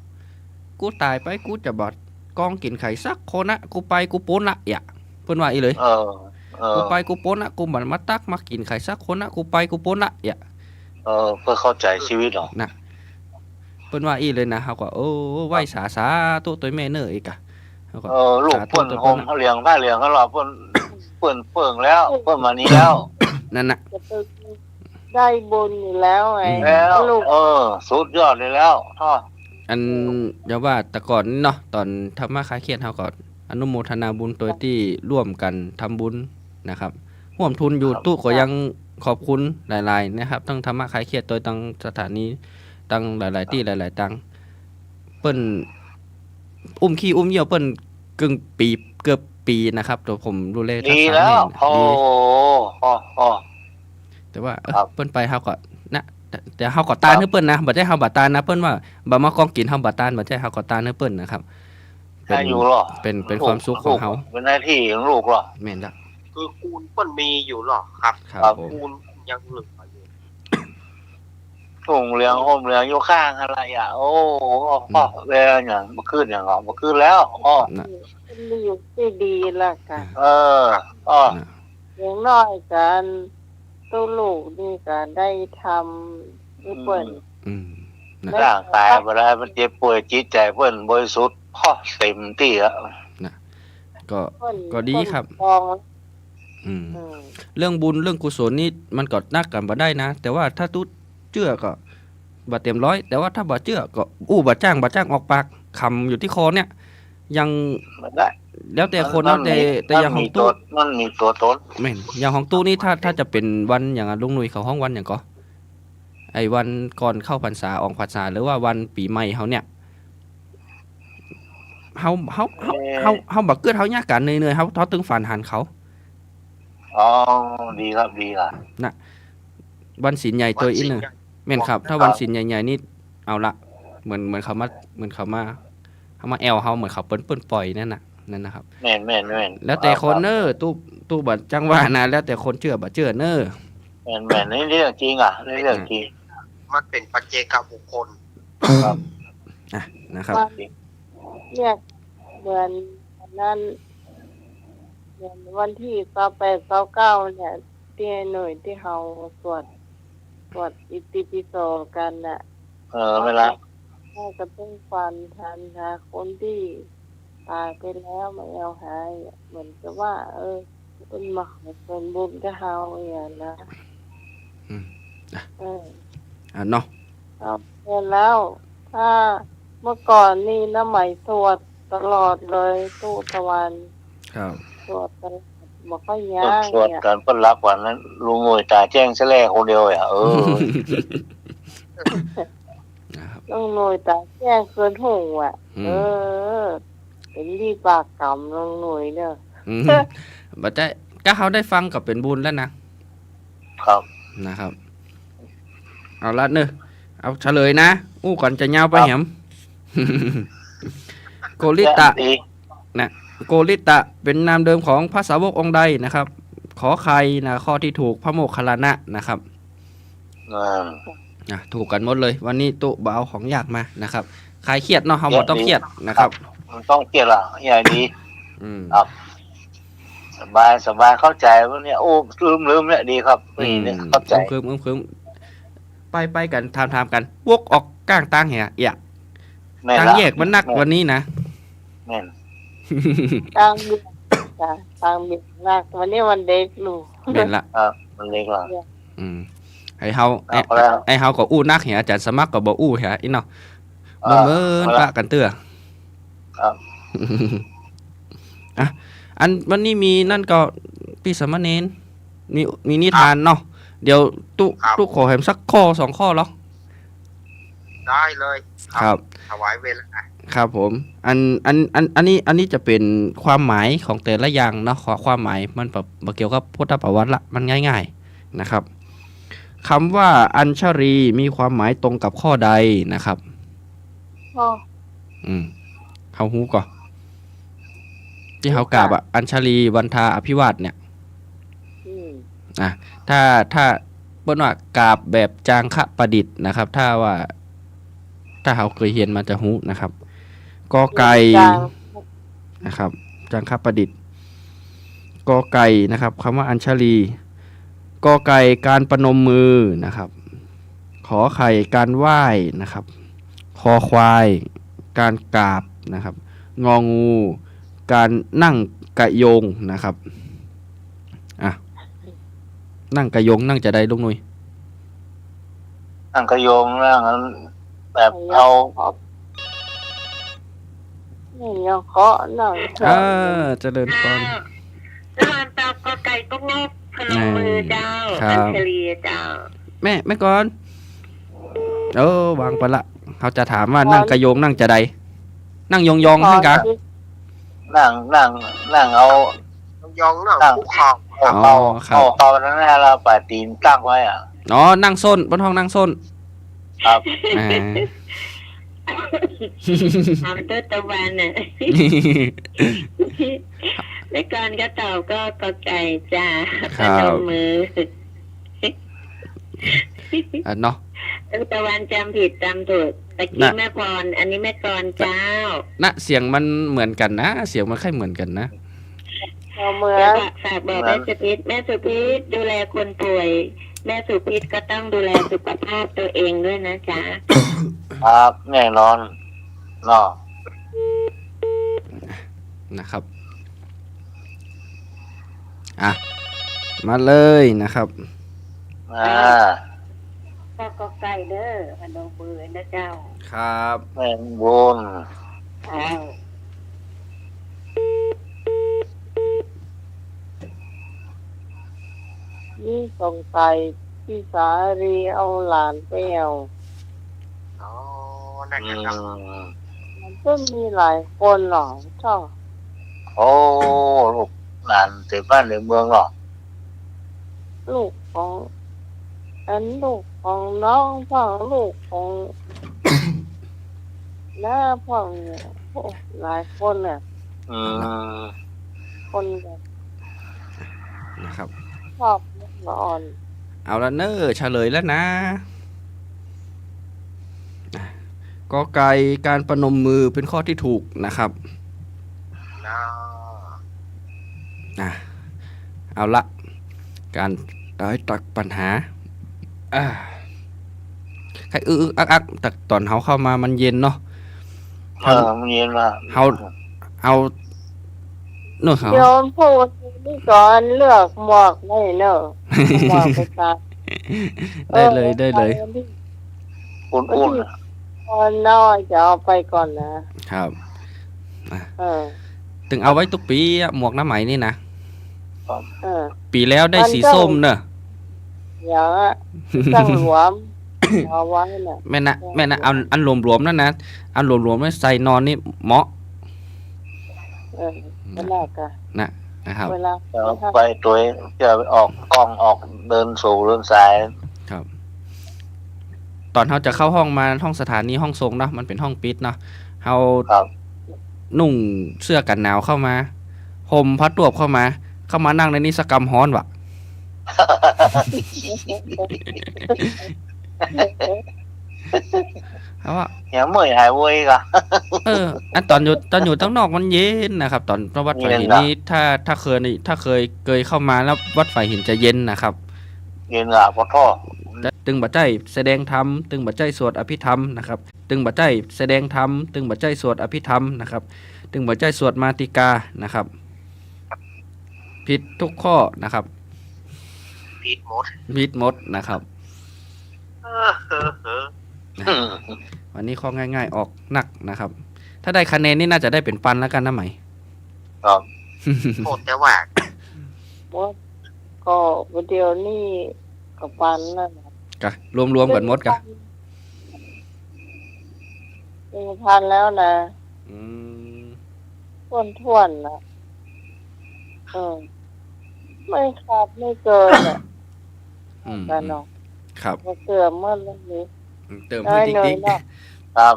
กูตายไปกูจะบอดกองกินไข่สักคนนะกูไปกูโปนละอย่าเปิ้นว่าอีเลย กูไปกูโปนละกูบัดมาตักมากินไข่สักคนนะกูไปกูโปนละอย่า เพื่อเข้าใจชีวิตหรอ เปิ้นว่าอีเลยนะเฮาก็โอ้ไหว้สาตุตัวแม่เน้ออีกอะเฮาก็ ลูกเปิ้นโฮมเขาเลี้ยงได้เลี้ยงเขาหรอเปิ้นเปิ่งแล้วเปิ้นมานี้แล้ว นั่นน่ะ จะไปได้บุญอยู่แล้วไง แล้ว ลูก สุดยอดเลยแล้วท่อ อันอย่าว่าแต่ก่อนนี่เนาะตอนทำมาคลายเครียดเฮาก็อนุโมทนาบุญตัวที่ร่วมกันทำบุญนะครับร่วมทุนอยู่ตู้ก็ยังขอบคุณหลายๆนะครับทั้งธรรมะคลายเครียดโดยตั้งสถานีตั้งหลายๆที่หลายๆตังเปิ้นอุ้มขี้อุ้มเหี่ยวเปิ้นกึ่งปีเกือบปีนะครับตัวผมดูแลทัก ดี ษะ แล้ว นี่ โอ้โห แต่ว่า ครับ เปิ้นไปเฮาก็นะแต่เฮาก็ตานให้เปิ้นนะบ่ใช่เฮาบ่ตานนะเปิ้นว่าบ่มากองกินเฮาบ่ตานบ่ใช่เฮาก็ตานให้เปิ้นนะครับ ได้อยู่หรอ เป็นความสุขของเฮา เป็นหน้าที่ของลูกหรอ แม่นละ คือคูณเปิ้นมีอยู่หรอครับ ครับผม คูณยังเหลืออยู่ ถุงเหลืองห่มเหลืองอยู่ข้างอะไรอ่ะโอ้พ่อเวลาอย่างมาขึ้นอย่างมาขึ้นแล้วอ๋อ นะ เป็นอยู่ที่ดีละกัน เอออ๋อ นะ อย่างน้อยกันตู้ลูกนี่ก็ได้ทำนี่เปิ่น อืมนะ ร่างกายบ่ได้มันเจ็บป่วยจิตใจเพิ่นบริสุทธิ์พ่อเต็มที่แล้ว ก็ เปิ่น ก็ดีครับ เปิ่นมอง อืม อืม เรื่องบุญเรื่องกุศลนี่มันก็นักกันบ่ได้นะ แต่ว่าถ้าตู้เชื่อก็บ่เต็มร้อย แต่ว่าถ้าบ่เชื่อก็บ่จ้างออกปากคำอยู่ที่คอเนี่ย ยัง มันได้ แล้วแต่คนนะแต่อย่างของตู้ มันมีตัวตน แม่นอย่างของตู้นี่ถ้าจะเป็นวันอย่างลุงหนุ่ยเขาห้องวันอย่างก็ไอ้วันก่อนเข้าพรรษาออกพรรษาหรือว่าวันปีใหม่เขาเนี่ยเฮาบักเกิดเฮายากกันเหนื่อยๆเฮาตึงฝันหันเขา อ๋อดีครับดีล่ะ วันศีลใหญ่ตัวอีกหนึงแม่นครับ ถ้าวันศีลใหญ่ๆนี่เอาละเหมือนเขามาแอลเฮาเหมือนเขาเปิ้นปล่อยนั่นนะครับ แม่น แล้วแต่คนเนอตู้บัดจังว่านะแล้วแต่คนเชื่อบ่เชื่อเนอ แม่นนี่เรื่องจริงอ่ะนี่เรื่องจริง มันเป็นปัจเจกบุคคล ครับ อ่ะนะครับ เนี่ยเหมือนนั้นเหมือนวันที่28 29เนี่ยที่หน่วยที่เฮาสวดอิติปิโสกันน่ะ ไม่ละ ถ้าจะต้องฟันทันหาคนที่ตายไปแล้วมาเอาหายเหมือนกับว่า เป็นมาขอส่วนบุญกับเฮาอย่างนะ อืม เนาะ เนาะ เอาเห็นแล้ว ถ้าเมื่อก่อนนี่น้ำไหมสวดตลอดเลยตู้ตะวัน ครับ สวดตลอดบอกว่าย่าง สวด เนี่ย กันเพิ่นรับวันนั้นลุงงวยตาแจ้งซะแลคนเดียวอ่ะนะครับ ต้องหน่วยตาแจ้งเกินหูอ่ะ อืม เป็นรีบากกรรมลงหน่วยเนอะ อืมบัดได้ก็เขาได้ฟังกับเป็นบุญแล้วนะครับ นะครับ เอาละเนอะเอาเฉลยนะอู้ก่อนจะยาวไปแหม โกริตะ ดี โกริตะเป็นนามเดิมของพระสาวกองค์ใดนะครับ ขอใครนะข้อที่ถูกพระโมคคัลลานะนะครับ ถูกกันหมดเลย วันนี้ตุบ่าวของยากมานะครับคลายเครียดเนาะเฮาบ่ต้องเครียดนะครับ มันต้องเกี่ยวล่ะอย่างดี อืม ครับ สบายเข้าใจว่าเนี่ยโอ้ลืมเนี่ยดีครับนี่เข้าใจ คืมไปกันถามกันวกออกก้างตังเหียอยาก แม่น ตัง ละ แยกมันนักวันนี้นะ แม่น ตังเบียจ้ะตังเบียมากวันนี้วันเด็กลูก เป็นละ มันเล็กล่ะ อืมไอ้เฮา เอาแล้ว ไอ้เฮาก็อู้นักเหียอาจารย์สมัครก็บ่อู้เหียอีเนาะเบิ่นปะกันเตื้อ ครับ อ่ะอันวันนี้มีนั่นก็พี่สามเณรมีนิทานเนาะเดี๋ยวตุขอแหมสักข้อ2ข้อหรอ ได้เลย ครับ ถวายเวลา ครับผมอันนี้จะเป็นความหมายของแต่ละอย่างเนาะความหมายมันแบบเกี่ยวกับพุทธประวัติละมันง่าย ๆนะครับคำว่าอัญชรีมีความหมายตรงกับข้อใดนะครับ พ่อ เขาฮู้ก่อนที่เขากราบอ่ะอัญชลีวันทาอภิวาทเนี่ย อืม ถ้าเปิ้นว่ากราบแบบจางคะประดิษฐ์นะครับ ถ้าเขาเคยเห็นมันจะฮู้นะครับกอไก่ จัง นะครับจางคะประดิษฐ์กอไก่นะครับคำว่าอัญชลีกอไก่การประนมมือนะครับขอไข่การไหว้นะครับคอควายการกราบนะครับงองูการนั่งกระโยงนะครับนั่งกระโยงนั่งจะได้ลุงนุ้ย นั่งกระโยงนั่งแบบเอา นี่ยังเคาะหน่อย เจริญพร แล้วมันตามกอไก่ก็งบพนมมือเจ้า ครับ อัญชลีเจ้า แม่ก่อนวางไปละเขาจะถามว่านั่งกระโยงนั่งจะได้นั่งยองๆให้กะ นั่งเอา ยองเนาะ ตั้ง คุกเข่า เอานั้นเราปาตีนตั้งไว้อ่ะ อ๋อนั่งส้นบนห้องนั่งส้น ครับ อ่า ทำตัวตะวันน่ะแล้วก่อนก็ตอบก็กอไก่จ้าพนมมือ เนาะ ตะวันจำผิดจำถูกตะกี้แม่พร อันนี้แม่กรเจ้า นะเสียงมันเหมือนกันนะ เสียงมันค่อยเหมือนกันนะ เราเหมือ แล้ว น ฝากบอกแม่สุพิษแม่สุพิษดูแลคนป่วย แม่สุพิษก็ต้องดูแลสุขภาพตัวเองด้วยนะจ๊ะ ครับแน่นอนเนาะ นะครับอ่ะมาเลยนะครับ อ่า ก็ไก่เด้อพนมมือนะเจ้า ครับ แม่งบุญ อ้าว นี่สงสัยพี่สารีเอาหลานไปเอา อ๋อนั่น อื นะครับ ม มันก็มีหลายคนหรอเจ้า โอ้ลูกหลานเต็มบ้านเต็มเมืองหรอ ลูกของอันลูกของน้องพ่อลูกของ น้าพ่อเนี่ยโอ้หลายคนน่ะ อืม คนแบบ นะครับ ชอบเล่นละอ่อน เอาละเนอเฉลยแล้วนะกอไก่การประนมมือเป็นข้อที่ถูกนะครับ นะ อ่ะเอาละการได้ตักปัญหาอ่าใครอักแต่ตอนเขาเข้ามามันเย็นเนาะ มันเย็นมา เอาเนอะเขา โยนพูดนี่ก่อนเลือกหมวกไม่เนอะหมวกไปตา ได้เลยได้เลย อุ่นๆ ตอนน้อยจะเอาไปก่อนนะ ครับ เออ ถึงเอาไว้ทุกปีอะหมวกหน้าไหมนี่นะ เออ ปีแล้วได้สีส้มเนอะ อย่างอะตั้งหลวมเอาไว้น่ะ แม่นะเอาอันรวมๆนั่นนะอันรวมๆไม่ใส่นอนนี่เหมาะ เออก็น่ากะ นะครับ เวลา เอาไปตัวเองจะไปออกกล้องออกเดินสู่เดินสาย ครับ ตอนเขาจะเข้าห้องมาห้องสถานีห้องทรงเนาะมันเป็นห้องปิดเนาะเขา ครับ นุ่งเสื้อกันหนาวเข้ามาห่มพัดรวบเข้ามานั่งในนี้สกรรมฮ้อนวะเพราะว่า อย่าเมื่อยหายเว้ยกะ อันตอนอยู่ตั้งนอกมันเย็นนะครับ ตอนวัดไฟหินนี้ถ้าเคยเข้ามาแล้ววัดไฟหินจะเย็นนะครับ เย็นอ่ะพอท่อ ตึงบัดใจแสดงธรรมตึงบัดใจสวดอภิธรรมนะครับตึงบัดใจแสดงธรรมตึงบัดใจสวดอภิธรรมนะครับตึงบัดใจสวดมาติกานะครับผิดทุกข้อนะครับ ผิดหมด ผิดหมดนะครับ วันนี้ข้อง่ายๆออกหนักนะครับ ถ้าได้คะแนนนี่น่าจะได้เป็นปันแล้วกันนะไหม ครับ โทษแต่ว่า ว่าก็วิดีโอนี่กับปันนั่นน่ะ กะรวมๆกันหมดกะ 1,000แล้วนะ อืม ท่วนๆนะเออไม่ขาดไม่เกินอ่ะ อืม กันเนาะ ครับ มาเสื่อมเมื่อเรื่องนี้ เติม ได้ ให้ เลย ติ๊ก เนาะ ครับ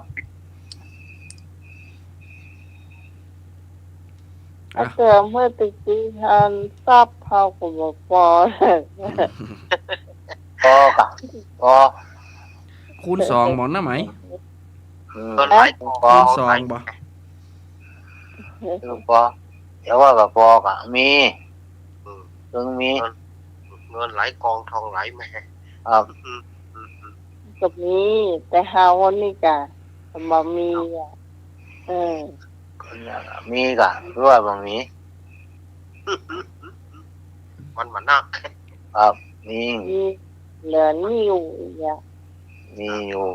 มาเสื่อมเมื่อติดตีหันทราบเท่ากับบ่พอ พอกะพอ ๆคูณสองบอกนะไหม เงินไหลกอง คูณสองบ่ พอเดี๋ยวว่ากับพอกะมีถึงมี เงินไหลกองทองไหลแม่ ครับ กับนี้แต่หาวันนี้กะมามีอ่ะเออ มีกะหรือว่าบ่มี มันมานัก ครับมี มีเหลือนี่อยู่อ่ะ มีอยู่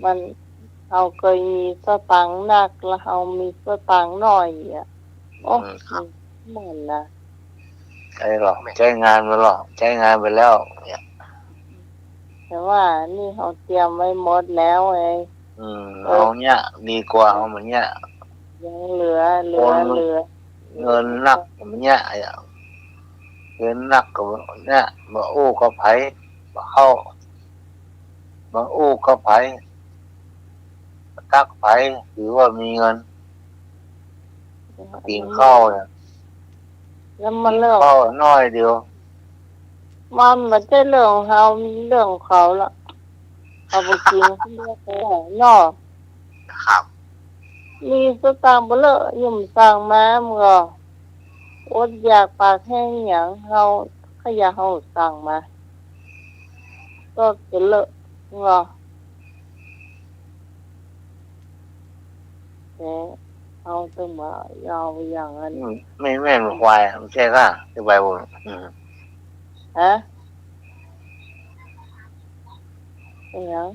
มันเราเคยมีสตังค์หนักแล้วเรามีสตังค์น้อยอ่ะโอ้เหมือนนะ ใช่หรอกใช้งานไปหรอกใช้งานไปแล้วเนี่ย แต่ว่านี่เขาเตรียมไว้หมดแล้วไง เอาเนี่ยดีกว่าเอาเหมือนเนี่ย ยังเหลือ เงินนักมันเนี่ยเงินนักกับเนี่ยมาอู้กับไผมาเข้ามาอู้กับไผตักไผหรือว่ามีเงินกินข้าวเนี่ย แล้วมันเรื่อง ข้าวน้อยเดียว มันไม่ใช่เรื่องของเขาเรื่องของเขาละ เอาไปกินเรียกว่าเนาะ ครับ มีสตางค์บ่เลอะยุ่มสั่งมามึงก็อดอยากปากแห้งหยังเฮาขยะเฮาสั่งมาก็จะเลอะมึงก็แต่เอาต้องมายาวอย่างนั้น ไม่แม่นควายไม่ใช่ค่ะที่ใบบุญ ฮะเป็นหยัง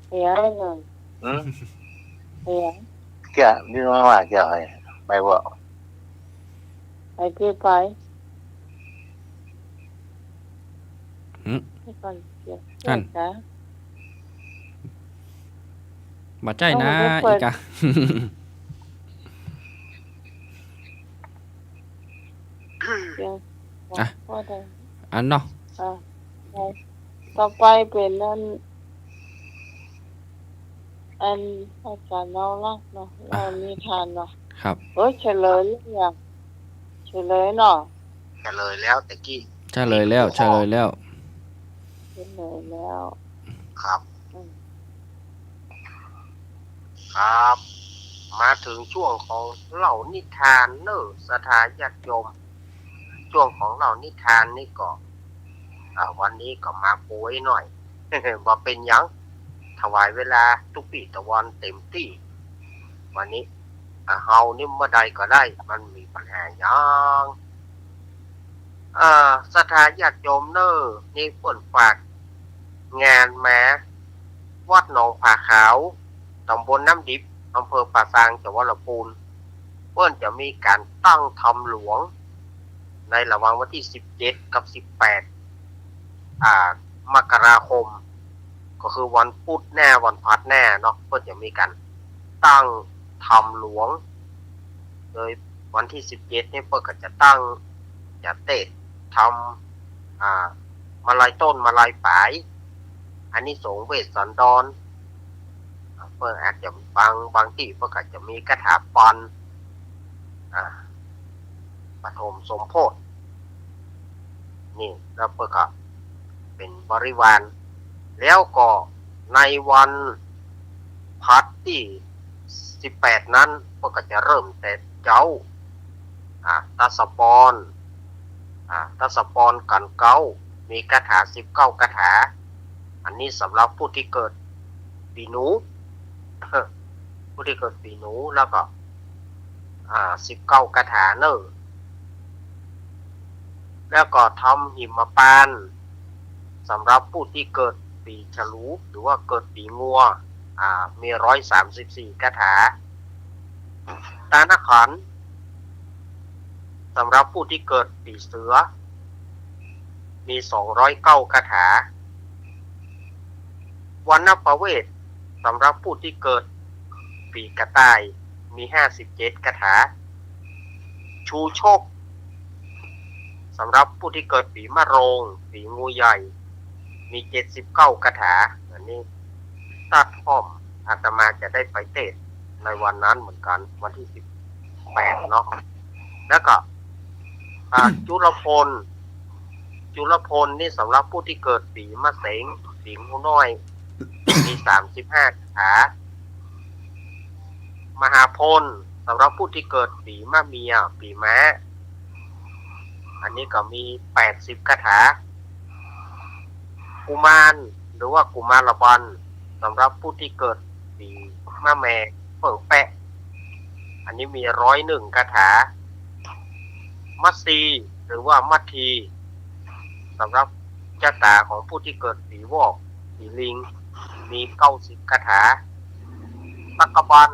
เป็นหยังนั่น เป็นหยัง เกี่ยนี่น้องว่าเกี่ยวอะไรใบบัว ไปที่ไป อืม ให้ก่อนเดี๋ยว นั่น นะ บ่ใจนะ เอาไปเปิ อี ด กอะ เดี๋ยว อ่ะ พอได้ อันเนาะ อ่ะไปต่อไปเป็นนั่นอันอาจารย์เราลักเนาะเรามีทานเนาะ ครับ เฮ้ยเฉลยหรือยังเฉลยเนาะ จะเลยแล้วตะกี้ เฉลยแล้วเฉลยแล้ว เฉลยแล้ว ครับ อืม ครับ มาถึงช่วงของเล่านิทานเนอะสถาญาติโยม ช่วงของเล่านิทานนี่ก็วันนี้ก็มาป่วยหน่อย ว่าเป็นหยังถวายเวลาทุกปีตะวันเต็มที่ วันนี้เฮานี่เมื่อใดก็ได้ มันมีปัญหาหยังสถาญาติโยมเนอะนี่เปิ่นฝากงานมาวัดหนองผาขาวตำบลน้ำดิบอำเภอป่าซางจังหวัดลำพูนเปิ้นจะมีการตั้งธรรมหลวง ในระหว่างวันที่17กับ18มกราคม ก็คือวันพุธแน่วันพฤหัสแน่เนาะเปิ้นจะมีการตั้งธรรมหลวง โดยวันที่17นี่เปิ้นก็จะตั้งจะเทศทำมาลัยต้นมาลัยปลาย อันนี้สงส์เวสสันดรเพิ่นอาจจะบางที่เพิ่นอาจจะมีคาถาปอนปฐมสมโพธินี่แล้วเพิ่นก็เป็นบริวารแล้วก็ในวันพัดที่18นั้นเพิ่นก็จะเริ่มแต่เจ้าตัสปอนกันเก้ามีคาถา19คาถาอันนี้สำหรับผู้ที่เกิดปีหนู ผู้ที่เกิดปีหนูแล้วก็19คาถาเนอะแล้วก็ทำหิมพานต์สำหรับผู้ที่เกิดปีฉลูหรือว่าเกิดปีงัวมี134คาถาตานาขันธ์สำหรับผู้ที่เกิดปีเสือมี209คาถาวันนประเวทสำหรับผู้ที่เกิดปีกระต่ายมี57คาถาชูโชคสำหรับผู้ที่เกิดปีมะโรงปีงูใหญ่มี79คาถาอันนี้ตัดพร้อมอาตมาจะได้ไปเทศน์ในวันนั้นเหมือนกันวันที่18เนาะแล้วก็จุลพลนี่สำหรับผู้ที่เกิดปีมะเสงปีงูน้อยมี35คาถามหาพลสำหรับผู้ที่เกิดปีมะเมียปีม้าอันนี้ก็มี80คาถากุมารหรือว่ากุมารบันสำหรับผู้ที่เกิดปีมะแม่เปิ่งแปะอันนี้มี101คาถามัตสีหรือว่ามัททีสำหรับชะตาของผู้ที่เกิดปีวอกปีลิงมี90คาถาตักกบัน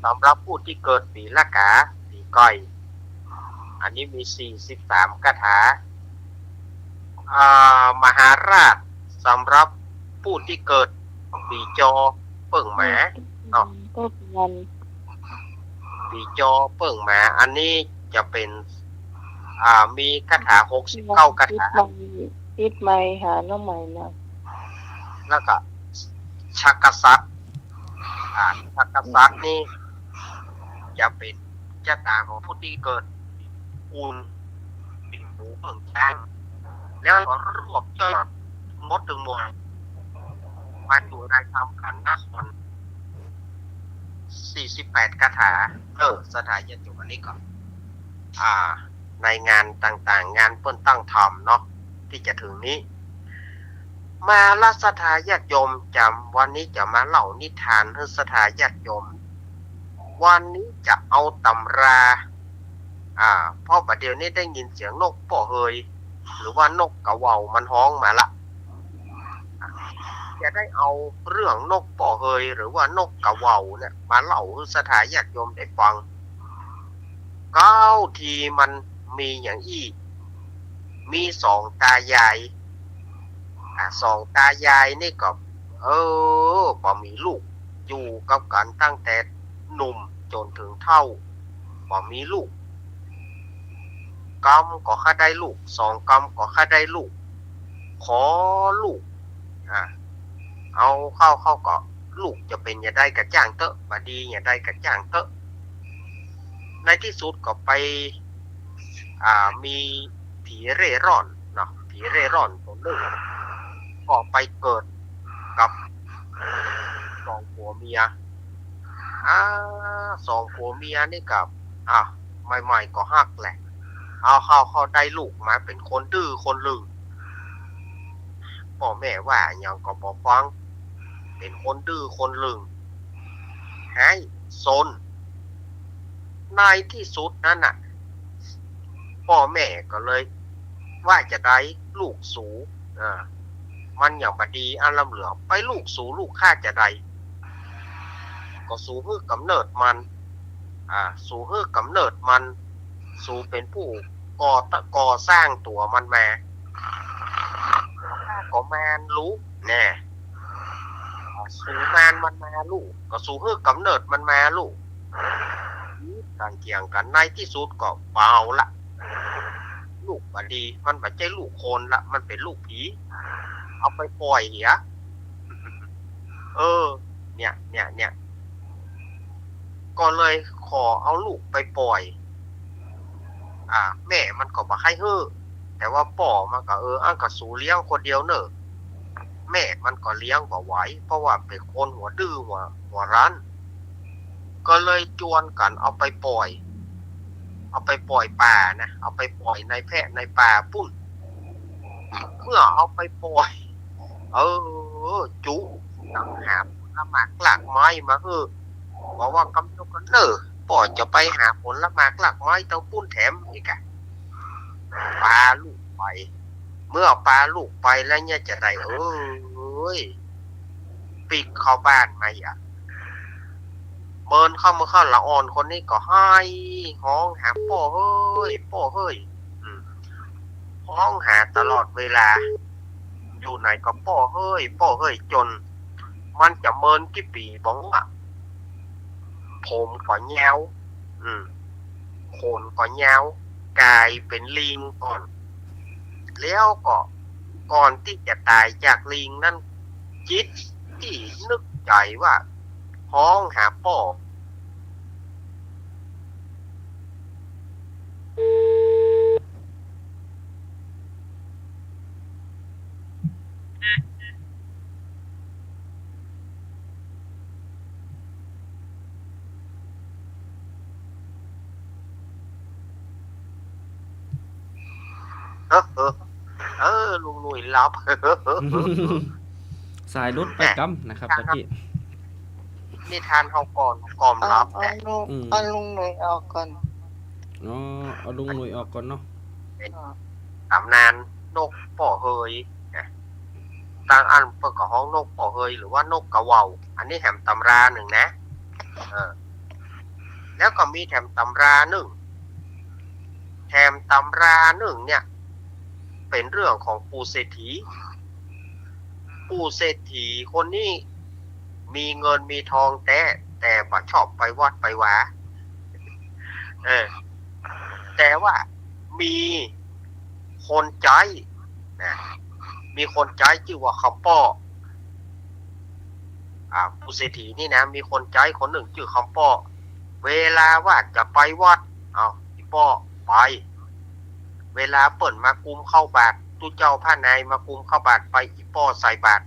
สำหรับผู้ที่เกิดปีละกาปีก้อยอันนี้มี43คาถามหาราชสำหรับผู้ที่เกิดปีจอเปิ่งหมาเนาะ ต้นเงิน ปีจอเปิ่งหมาอันนี้จะเป็นมีคาถา69คาถาติดไม้หาน้องใหม่นะ แล้วก็ชักกษัตริย์ชักกษัตริย์นี่จะเป็นชะตาของผู้ที่เกิดอุ่นปีหมูเปิ่งช้างแล้วก็รวบยอด มดถึงหมดมาอยู่ในทำกันนะคน48คาถาสถานยันจุอันนี้ก่อนในงานต่างๆงานเปิ้นตั้งทำเนาะที่จะถึงนี้มาละสถาญาติโยมจำวันนี้จะมาเล่านิทานให้สถาญาติโยมวันนี้จะเอาตำราเพราะประเดี๋ยวนี้ได้ยินเสียงนกป่อเฮยหรือว่านกกระเหว่ามันฮ้องมาละจะได้เอาเรื่องนกป่อเฮยหรือว่านกกระเหว่าเนี่ยมาเล่าให้สถาญาติโยมได้ฟังทีมันมีอย่างอีกมีสองตายายสองตายายนี่ก็พอมีลูกอยู่กับกันตั้งแต่หนุ่มจนถึงเฒ่าพอมีลูกกำก็ค่าได้ลูกสองกำก็ค่าได้ลูกขอลูกเอาเข้าก็ลูกจะเป็นอย่าได้กระจ้างเตอะบดีอย่าได้กระจ้างเตอะในที่สุดก็ไปมีผีเร่ร่อนเนาะผีเร่ร่อนตัวหนึ่งก็ไปเกิดกับสองผัวเมียสองผัวเมียนี่กับใหม่ๆก็ฮักแหละเอาเขาได้ลูกมาเป็นคนดื้อคนลึงพ่อแม่ว่าอย่างก็บอกฟังเป็นคนดื้อคนลึงให้ซนในที่สุดนั้นน่ะพ่อแม่ก็เลยว่าจะได้ลูกสูมันอย่างบดีอันลำเหลือไปลูกสูลูกข้าจะได้ก็สูเพื่อกำเนิดมันสูเพื่อกำเนิดมันสูเป็นผู้ก่อสร้างตัวมันมาก็แมนรู้แน่สูแมนมันมาลูกก็สูเพื่อกำเนิดมันมาลูกการเกี่ยงกันในที่สุดก็เบาละลูกบดีมันไม่ใช่ลูกคนละมันเป็นลูกผีเอาไปปล่อยเหี้ยเนี่ยก็เลยขอเอาลูกไปปล่อยแม่มันก็บ่ให้แต่ว่าป่อมันก็อันก็สูเลี้ยงคนเดียวเนอะแม่มันก็เลี้ยงบ่ไหวเพราะว่าเป็นคนหัวดื้อหัวรั้นก็เลยจวนกันเอาไปปล่อยป่านะเอาไปปล่อยในแพะในป่าปุ้นเมื่อเอาไปปล่อยจุต้องหาผลไม้หลากไม้มาบอกว่ากำลังกันป่อจะไปหาผลไม้หลากไม้เต้าปุ้นแถมอีกปลาลูกไปเมื่อปลาลูกไปแล้วเนี่ยจะได้ปีกเข้าบ้านมาเมินเข้าละอ่อนคนนี้ก็ให้ห้องหาป่อเฮ้ยห้องหาตลอดเวลาอยู่ไหนก็ป่อเฮ้ยจนมันจะเมินกี่ปีบ้องผมก็แย้วโคนก็แย้วกลายเป็นลิงก่อนแล้วก็ก่อนที่จะตายจากลิงนั่นจิตที่นึกใจว่าห้องหาป่อลุงหนุ่ยรับ สายรุดไปกำนะครับตะกี้นิทานเขาก่อนรับเอาลุงหน่อยออกก่อนเอาลุงหนุ่ยออกก่อนเนาะตำนานนกป่อเฮยต่างอันเปิดกับห้องนกป่อเฮยหรือว่านกกระเหว่าอันนี้แถมตำราหนึ่งนะแล้วก็มีแถมตำราหนึ่งเนี่ยเป็นเรื่องของปู่เศรษฐีคนนี้มีเงินมีทองแต่บ่ชอบไปวัดไปวาแต่ว่ามีคนใจนะมีคนใจชื่อว่าคำป้อปู่เศรษฐีนี่นะมีคนใจคนหนึ่งชื่อคำป้อเวลาว่าจะไปวัดพี่ป้อไปเวลาเปิดมากุมเข้าบาท ตุเจ้าผ้านายมากุมเข้าบาทไปอีป้อใส่บาท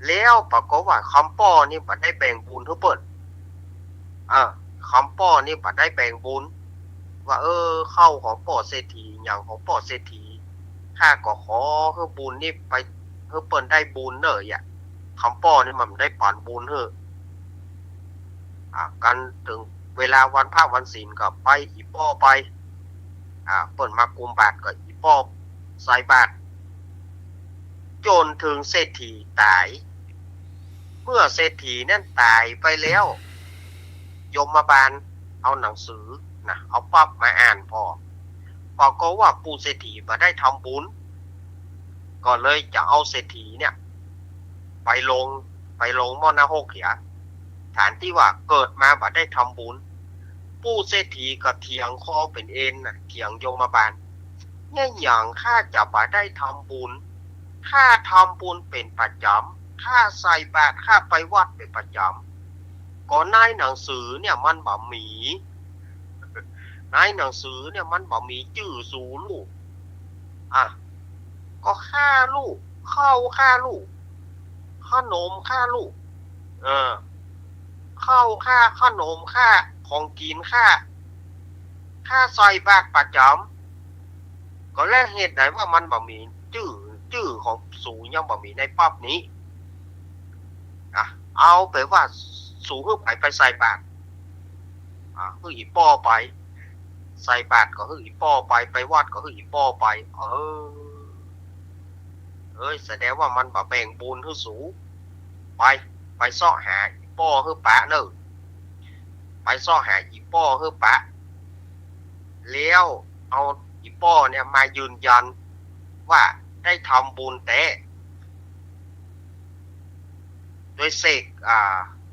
แล้วปรากฏว่าคำป้อนี่บัดได้แบ่งบุญทุกเปิดคำป้อนี่บัดได้แบ่งบุญว่าเข้าของป้อเศรษฐีอย่างของป้อเศรษฐีข้าก็ขอให้บุญนี่ไปให้เปิ้นได้บุญเนอะอย่าคำป้อนี่มันได้ปานบุญเถอะกันถึงเวลาวันพระวันศีลก็ไปอีป้อไปเปิ้นมากุมบาทก็อีป้อใส่บาทจนถึงเศรษฐีตายเมื่อเศรษฐีนั่นตายไปแล้วยมบาลเอาหนังสือนะเอาปั๊บมาอ่านพอก็ว่าปู่เศรษฐีมาได้ทำบุญก็เลยจะเอาเศรษฐีเนี่ยไปลงมอนาโฮกเหียฐานที่ว่าเกิดมาบ่ได้ทำบุญปู่เศรษฐีก็เถียงคอเป็นเอ็นนะเถียงยมบาลเนี่ยอย่างข้าจะบ่ได้ทำบุญข้าทำบุญเป็นประจำข้าใส่บาตรข้าไปวัดเป็นประจำก็ในหนังสือเนี่ยมันบ่มีในหนังสือเนี่ยมันบ่มีชื่อสู่ลูกก็ฆ่าลูกเข้าฆ่าลูกขนมฆ่าลูกเข้าฆ่าขนมฆ่าของกินฆ่าใส่บาตรประจำก็แล้วเหตุไหนว่ามันบ่มีชื่อของสูงยังบ่มีในปั๊บนี้เอาไปว่าสูงขึ้นไปใส่บาตรคืออีป้อไปใส่บาตรก็คืออีป้อไปวัดก็คืออีป้อไปแสดงว่ามันบ่แบ่งบุญคือสูงไปซ้อหาอีป้อคือปะเนอะไปซ้อหาอีป้อคือปะแล้วเอาอีป้อเนี่ยมายืนยันว่าได้ทำบุญแต่โดยเสก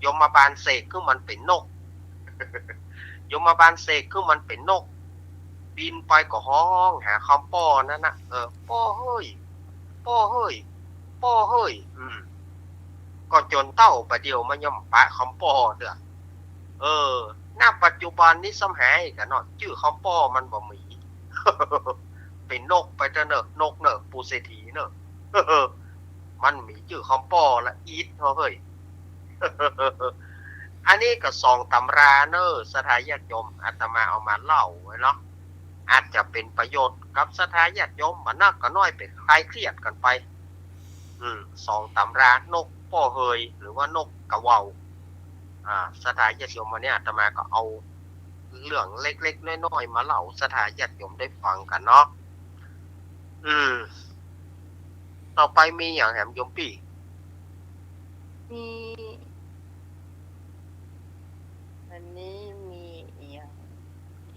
ยมบาลเสกคือมันเป็นนก ยมบาลเสกคือมันเป็นนกบินไปก็ห้องหาคำป้อนั่นนะป้อเฮ้ยป้อเฮ้ยป้อเฮ้ยก็จนเต้าประเดี๋ยวมาย่อมปะคำป้อเด้อหน้าปัจจุบันนี้สมัยกันเนาะชื่อคำป้อมันบ่มี เป็นนกไปเถอะเนอะนกเนอะปูเศรษฐีเนอะ มันมีชื่อคำป้อละอีทเฮ้ย อันนี้ก็ส่องตำราเนอะสถาญาติโยมอาตมาเอามาเล่าไว้เนาะอาจจะเป็นประโยชน์กับสถาญาติโยมมันนักก็น้อยเป็นคลายเครียดกันไปส่องตำรานกป้อเฮยหรือว่านกกระเวาสถาญาติโยมวันนี้อาตมาก็เอาเรื่องเล็กๆน้อยๆมาเล่าสถาญาติโยมได้ฟังกันเนาะต่อไปมีอย่างแหมโยมปี่มีวันนี้มีอย่าง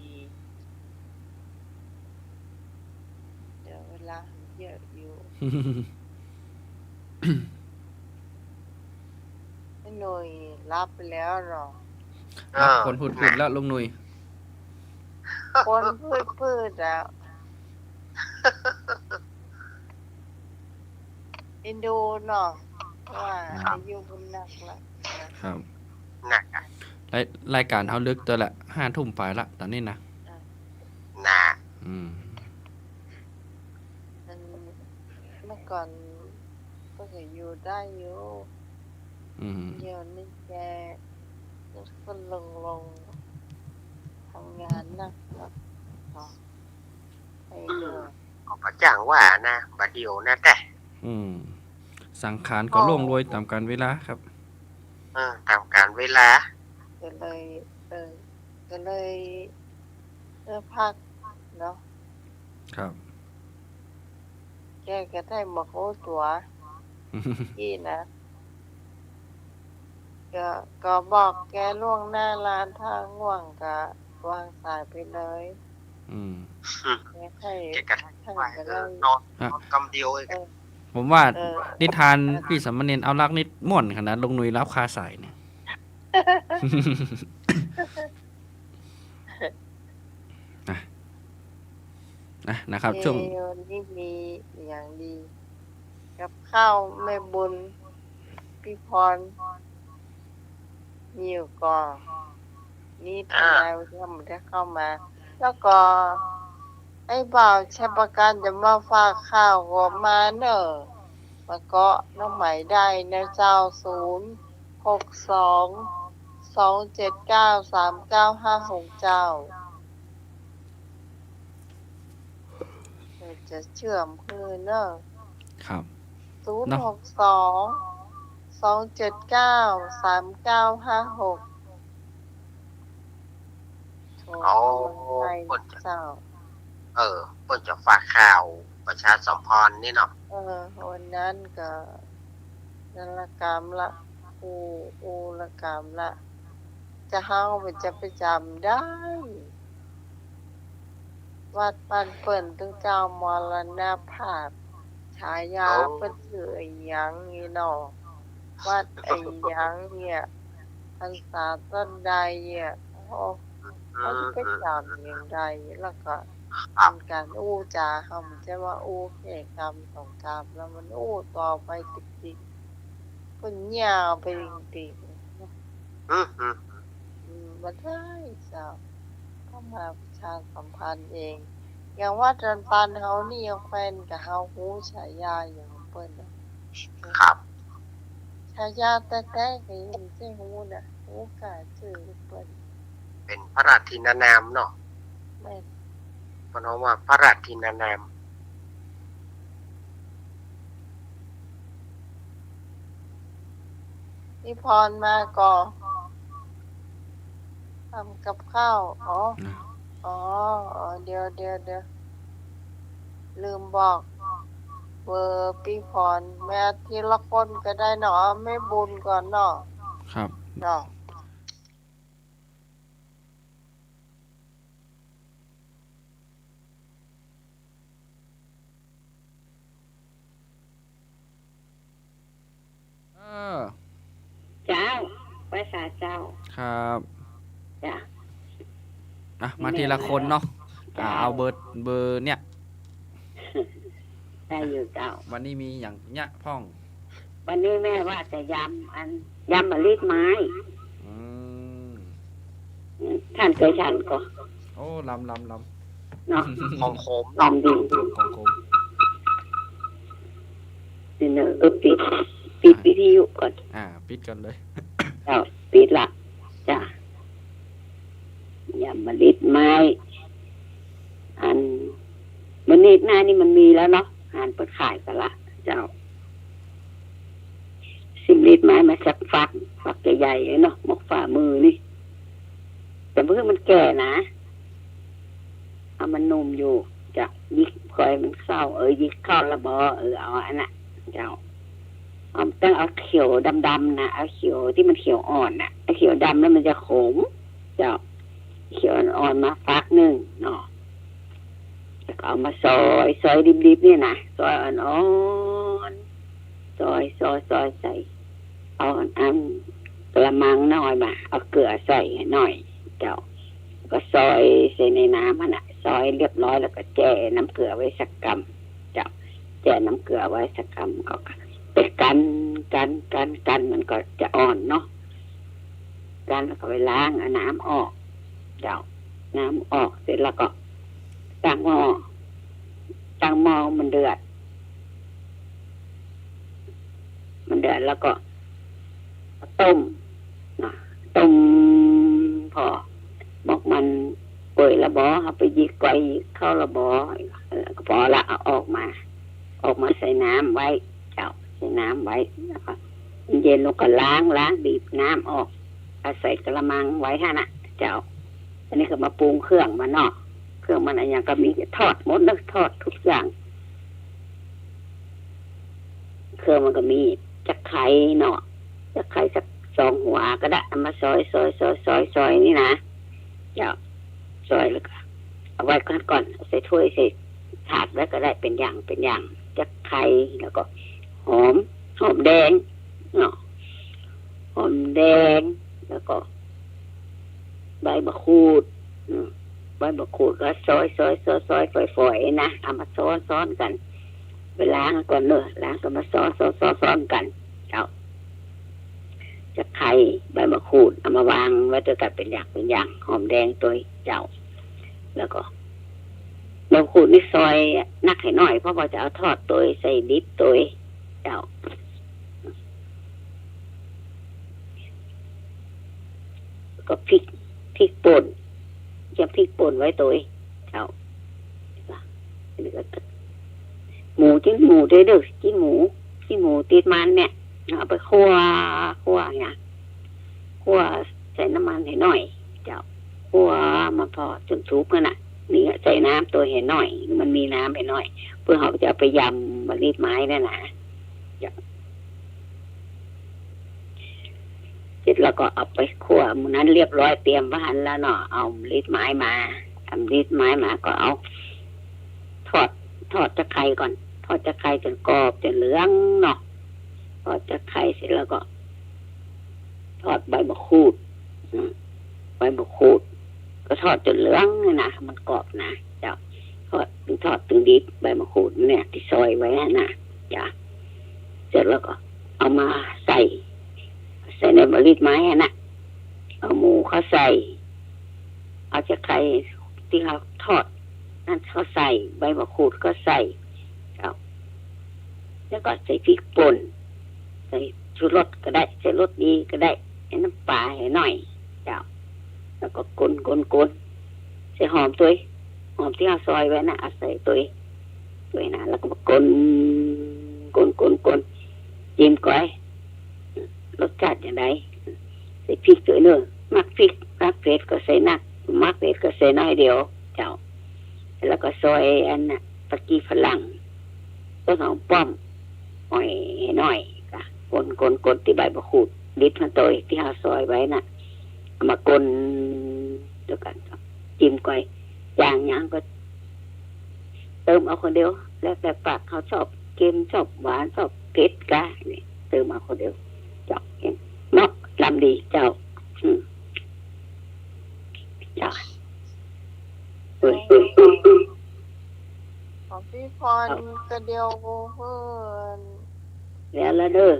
ดีเดี๋ยวเวลาเยอะอยู่ ไอ้หน่ยรับไปแล้วหรอ รับคนพูดแล้วลุงหนุ่ย คนพืดแล้วอินดูเนาะว่าอายุมันหนักแล้ว ครับ หนัก รายการเฮาลึกตัวละ5 ทุ่มไปละตอนนี้นะ หนัก เมื่อก่อนก็เคยอยู่ได้อยู่เดี๋ยวนี้แกก็ลงทำงานหนักแล้วไปเลย ก็ประจ้างว่านะบัดเดียวนะแต่สังขารก็ล่วงโรยตามกาลเวลาครับตามกาลเวลาก็เลยพักเนาะครับแกก็ได้บอกโอ้ตัวที่นะก็บอกแกล่วงหน้าร้านทางง่วงก็วางสายไปเลยแกให้ท่านก็เลยนอนกำเดียวเองผมว่านิทานพี่สามเณรเอารักนิดม่วนขนาดลงหนุยรับคาสายเนี่ย นะครับช่วงนี้มีอย่างดีกับข้าวแม่บุญพี่พรมีอยู่ก่อนนี่ทนายว่ามันได้เข้ามาแล้วก็ ไอ้บ่าวใช้ประกันจะมาฝากข่าวหัวมาเนอะมาเกาะน้องใหม่ได้นะเจ้า062 279 3956เจ้าเดี๋ยวจะเชื่อมคืนเนอะ ครับ 062 279 3956โทร เอา ไป เพิ่นจะ เจ้า เพิ่นจะฝากข่าวประชาสัมพันธ์นี่เนาะ วันนั้นก็นั่นละกรรมละอูละกรรมละจะเฮาไปจะไปจำได้ วัดบ้านเปิ่นตึงเจ้ามรณภาพฉายาเพิ่นชื่อไอ้หยังนี่เนาะวัดไอ้หยังเนี่ยพรรษาต้นใดเนี่ยเขาจะไปจำอย่างไรแล้วก็เป็นการอู้จาเขามันจะว่าอู้แค่กรรมสองกรรมแล้วมันอู้ต่อไปติดๆก็ยาวไปจริงๆมันได้เจ้าก็มาประชาสัมพันธ์เองอย่างว่าจันปันเฮานี่ยังแควนกับเฮาฮู้ฉายาอย่างเปิ้นน่ะ ครับ ฉายาแต่ก็ยังสิฮู้น่ะฮู้กะชื่อเปิ้น เป็นพระราชินานามเนาะ แม่น เพราะว่าพระราชินานาม นิพรมาก่อทำกับข้าวอ๋อเดี๋ยวลืมบอกเบอร์พี่พรแม่ทีละคนก็ได้เนาะไม่บุญก่อนเนาะ ครับ เนาะเจ้าภาษาเจ้า ครับ จ้ะ มาทีละคนเนาะเอาเบอร์เนี่ย ได้อยู่เจ้า วันนี้มีอย่างเนี้ยพ่อง วันนี้แม่ว่าจะยำมะลิดไม้ อืม ท่านเคยฉันก็ โอ้ลำ เนาะ ของโคม ลำดี ของคม เนอปิดวิทยุก่อน ปิดกันเลย เจ้าปิดละจ้ะยำมะลิดไม้มันนิดหน้านี่มันมีแล้วเนาะเปิดขายกันละเจ้า10 ลิตรไม้มาสักฝักใหญ่ๆเนาะหมกฝ่ามือนี่แต่เพื่อมันแก่นะเอามันนุ่มอยู่จะยิกคอยมันเศร้ายิกเข้าระบอเอาอันน่ะเจ้าต้องเอาเขียวดำๆนะเอาเขียวที่มันเขียวอ่อนน่ะไอ้เขียวดำแล้วมันจะขมเจ้าเขียวอ่อนมาฟักนึงเนาะแล้วก็เอามาซอยดิบๆเนี่ยนะซอยอ่อนๆซอยใส่เอาอันกระมังน้อยมาเอาเกลือใส่หน่อยเจ้าก็ซอยใส่ในน้ำมันน่ะซอยเรียบร้อยแล้วก็แช่น้ำเกลือไว้สักกำเจ้าแช่น้ำเกลือไว้สักกำก็ไปกันมันก็จะอ่อนเนาะกันแล้วก็ไปล้างเอาน้ำออกเจ้าน้ำออกเสร็จแล้วก็ตั้งหม้อมันเดือดแล้วก็ต้มพอบอกมันเปื่อยละบอเอาไปยิกไว้เข้าละบอแล้วก็พอละเอาออกมาใส่น้ำไว้เจ้าใส่น้ำไว้แล้วก็เย็นลงก็ล้างบีบน้ำออกเอาใส่กระมังไว้ฮะน่ะเจ้าอันนี้ก็มาปรุงเครื่องมันเนาะเครื่องมันอะไรอย่างก็มีทอดหมดแล้วทอดทุกอย่างเครื่องมันก็มีจะไข่เนาะจะไข่สัก2 หัวก็ได้เอามาซอยนี่นะเจ้าซอยแล้วก็เอาไว้ก่อนใส่ถ้วยใส่ถาดแล้วก็ได้เป็นอย่างจะไข่แล้วก็หอมแดงเนาะหอมแดงแล้วก็ใบมะกรูดก็ซอยฝอยๆนะเอามาซ้อนกันไปล้างก่อนเนอะล้างก็มาซ้อนกันเอาจะไข่ใบมะกรูดเอามาวางไว้ด้วยกันเป็นอย่างหอมแดงตัวเจ้าแล้วก็ บางขูดนี่ซอยนักให้หน่อยเพราะว่าจะเอาทอดตัวใส่ดิบตัวเจ้าก็พริกป่นจะพริกป่นไว้ตัวเจ้าหมูจิ้นหมูด้วยเด้อจิ้นหมูติดมันเนี่ยเอาไปคั่วเนี่ยคั่วใส่น้ำมันให้หน่อยเจ้าคั่วมาพอจนสุกแล้วน่ะนี่ใส่น้ำตัวให้หน่อยมันมีน้ำให้หน่อยเพื่อเขาจะเอาไปยำมันรีดไม้นั่นนะเสร็จแล้วก็เอาไปคั่วมันนั้นเรียบร้อยเตรียมไว้หันแล้วเนาะเอารีดไม้มาทำรีดไม้มาก็เอาทอดตะไคร้ก่อนทอดตะไคร้จนกรอบจนเหลืองเนาะทอดตะไคร้เสร็จแล้วก็ทอดใบมะกรูดก็ทอดจนเหลืองนะมันกรอบนะจ้ะทอดถึงดิบใบมะกรูดเนี่ยที่ซอยไว้นะจ้ะเสร็จแล้วก็เอามาใส่ในบะรีดไม้นะเอาหมูเขาใส่เอาตะไคร้ที่เขาทอดนั่นเขาใส่ใบมะกรูดก็ใส่แล้วก็ใส่พริกป่นใส่ชูรสก็ได้ใส่รสดีก็ได้ให้น้ำปลาให้หน่อยเจ้าแล้วก็กลนใส่หอมตัวหอมที่เราซอยไว้นะเอาใส่ตัวนะแล้วก็กลนจิ้มก้อยรสชาติอย่างไรใส่พริกตัวเนื้อมักพริกมักเผ็ดก็ใส่นักมักเผ็ดก็ใส่น้อยเดียวเจ้าแล้วก็ซอยอันน่ะตะกี้ฝรั่งต้นหอมป้อมหอยหน่อยค่ะกลที่ใบมะกรูดดิบมันตัวที่เราซอยไว้น่ะเอามากลด้วยกันจิ้มก้อยอย่างก็เติมเอาคนเดียวแล้วแต่ปากเขาชอบเค็มชอบหวานชอบเผ็ดกะนี่เติมเอาคนเดียวเจ้าเห็นเนาะลำดีเจ้าเจ้าของพี่พรกระเดียวเพื่อน แล้วเด้อ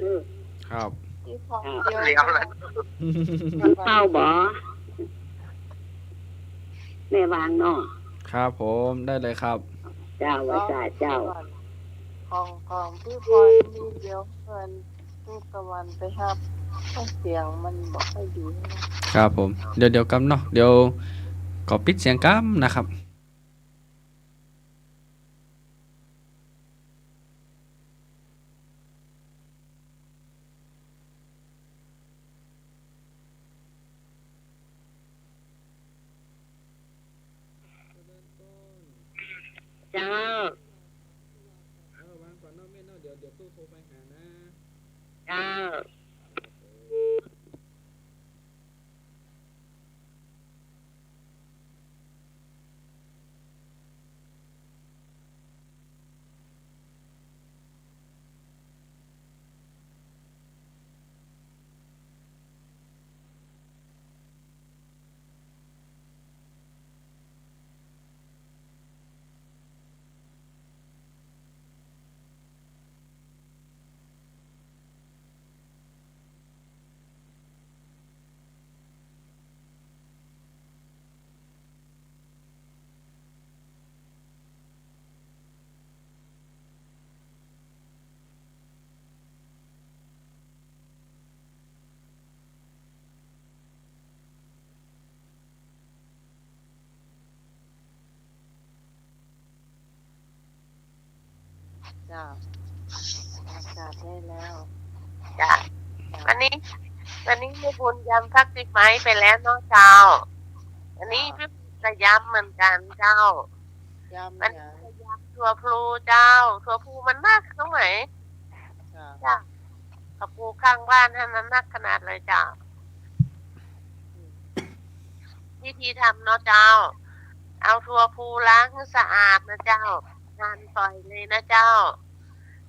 ครับ พี่พรเดียว เลี้ยวแล้ว เข้าบ่แม่วางเนาะ ครับผมได้เลยครับ เจ้าไว้จ่าเจ้า ของพี่พรมีเดียวเพื่อนพี่ตะวันไปครับเสียงมันบอกให้ดีนะครับ ผมเดี๋ยวกำเนาะเดี๋ยวขอปิดเสียงกำนะครับเจ้าว างก่อนเนาะแม่เนาะเดี๋ยวตู้โทรไปหานะ เจ้าจ้าอากาศได้แล้ว จ้ะวันนี้พี่บุญยำพักติดไม้ไปแล้วเนาะเจ้าอันนี้พี่บุญจะยำเหมือนกันเจ้าย ำ มัน เนี่ย จะยำถั่วพลูเจ้าถั่วพลูมันมากตรงไหน จ้า จ้ะถั่วพลูข้างบ้านท่านนั้นนักขนาดเลยเจ้าวิธีทำเนาะเจ้า เอาถั่วพลูล้างให้สะอาดนะเจ้าหั่นฝอยเลยนะเจ้า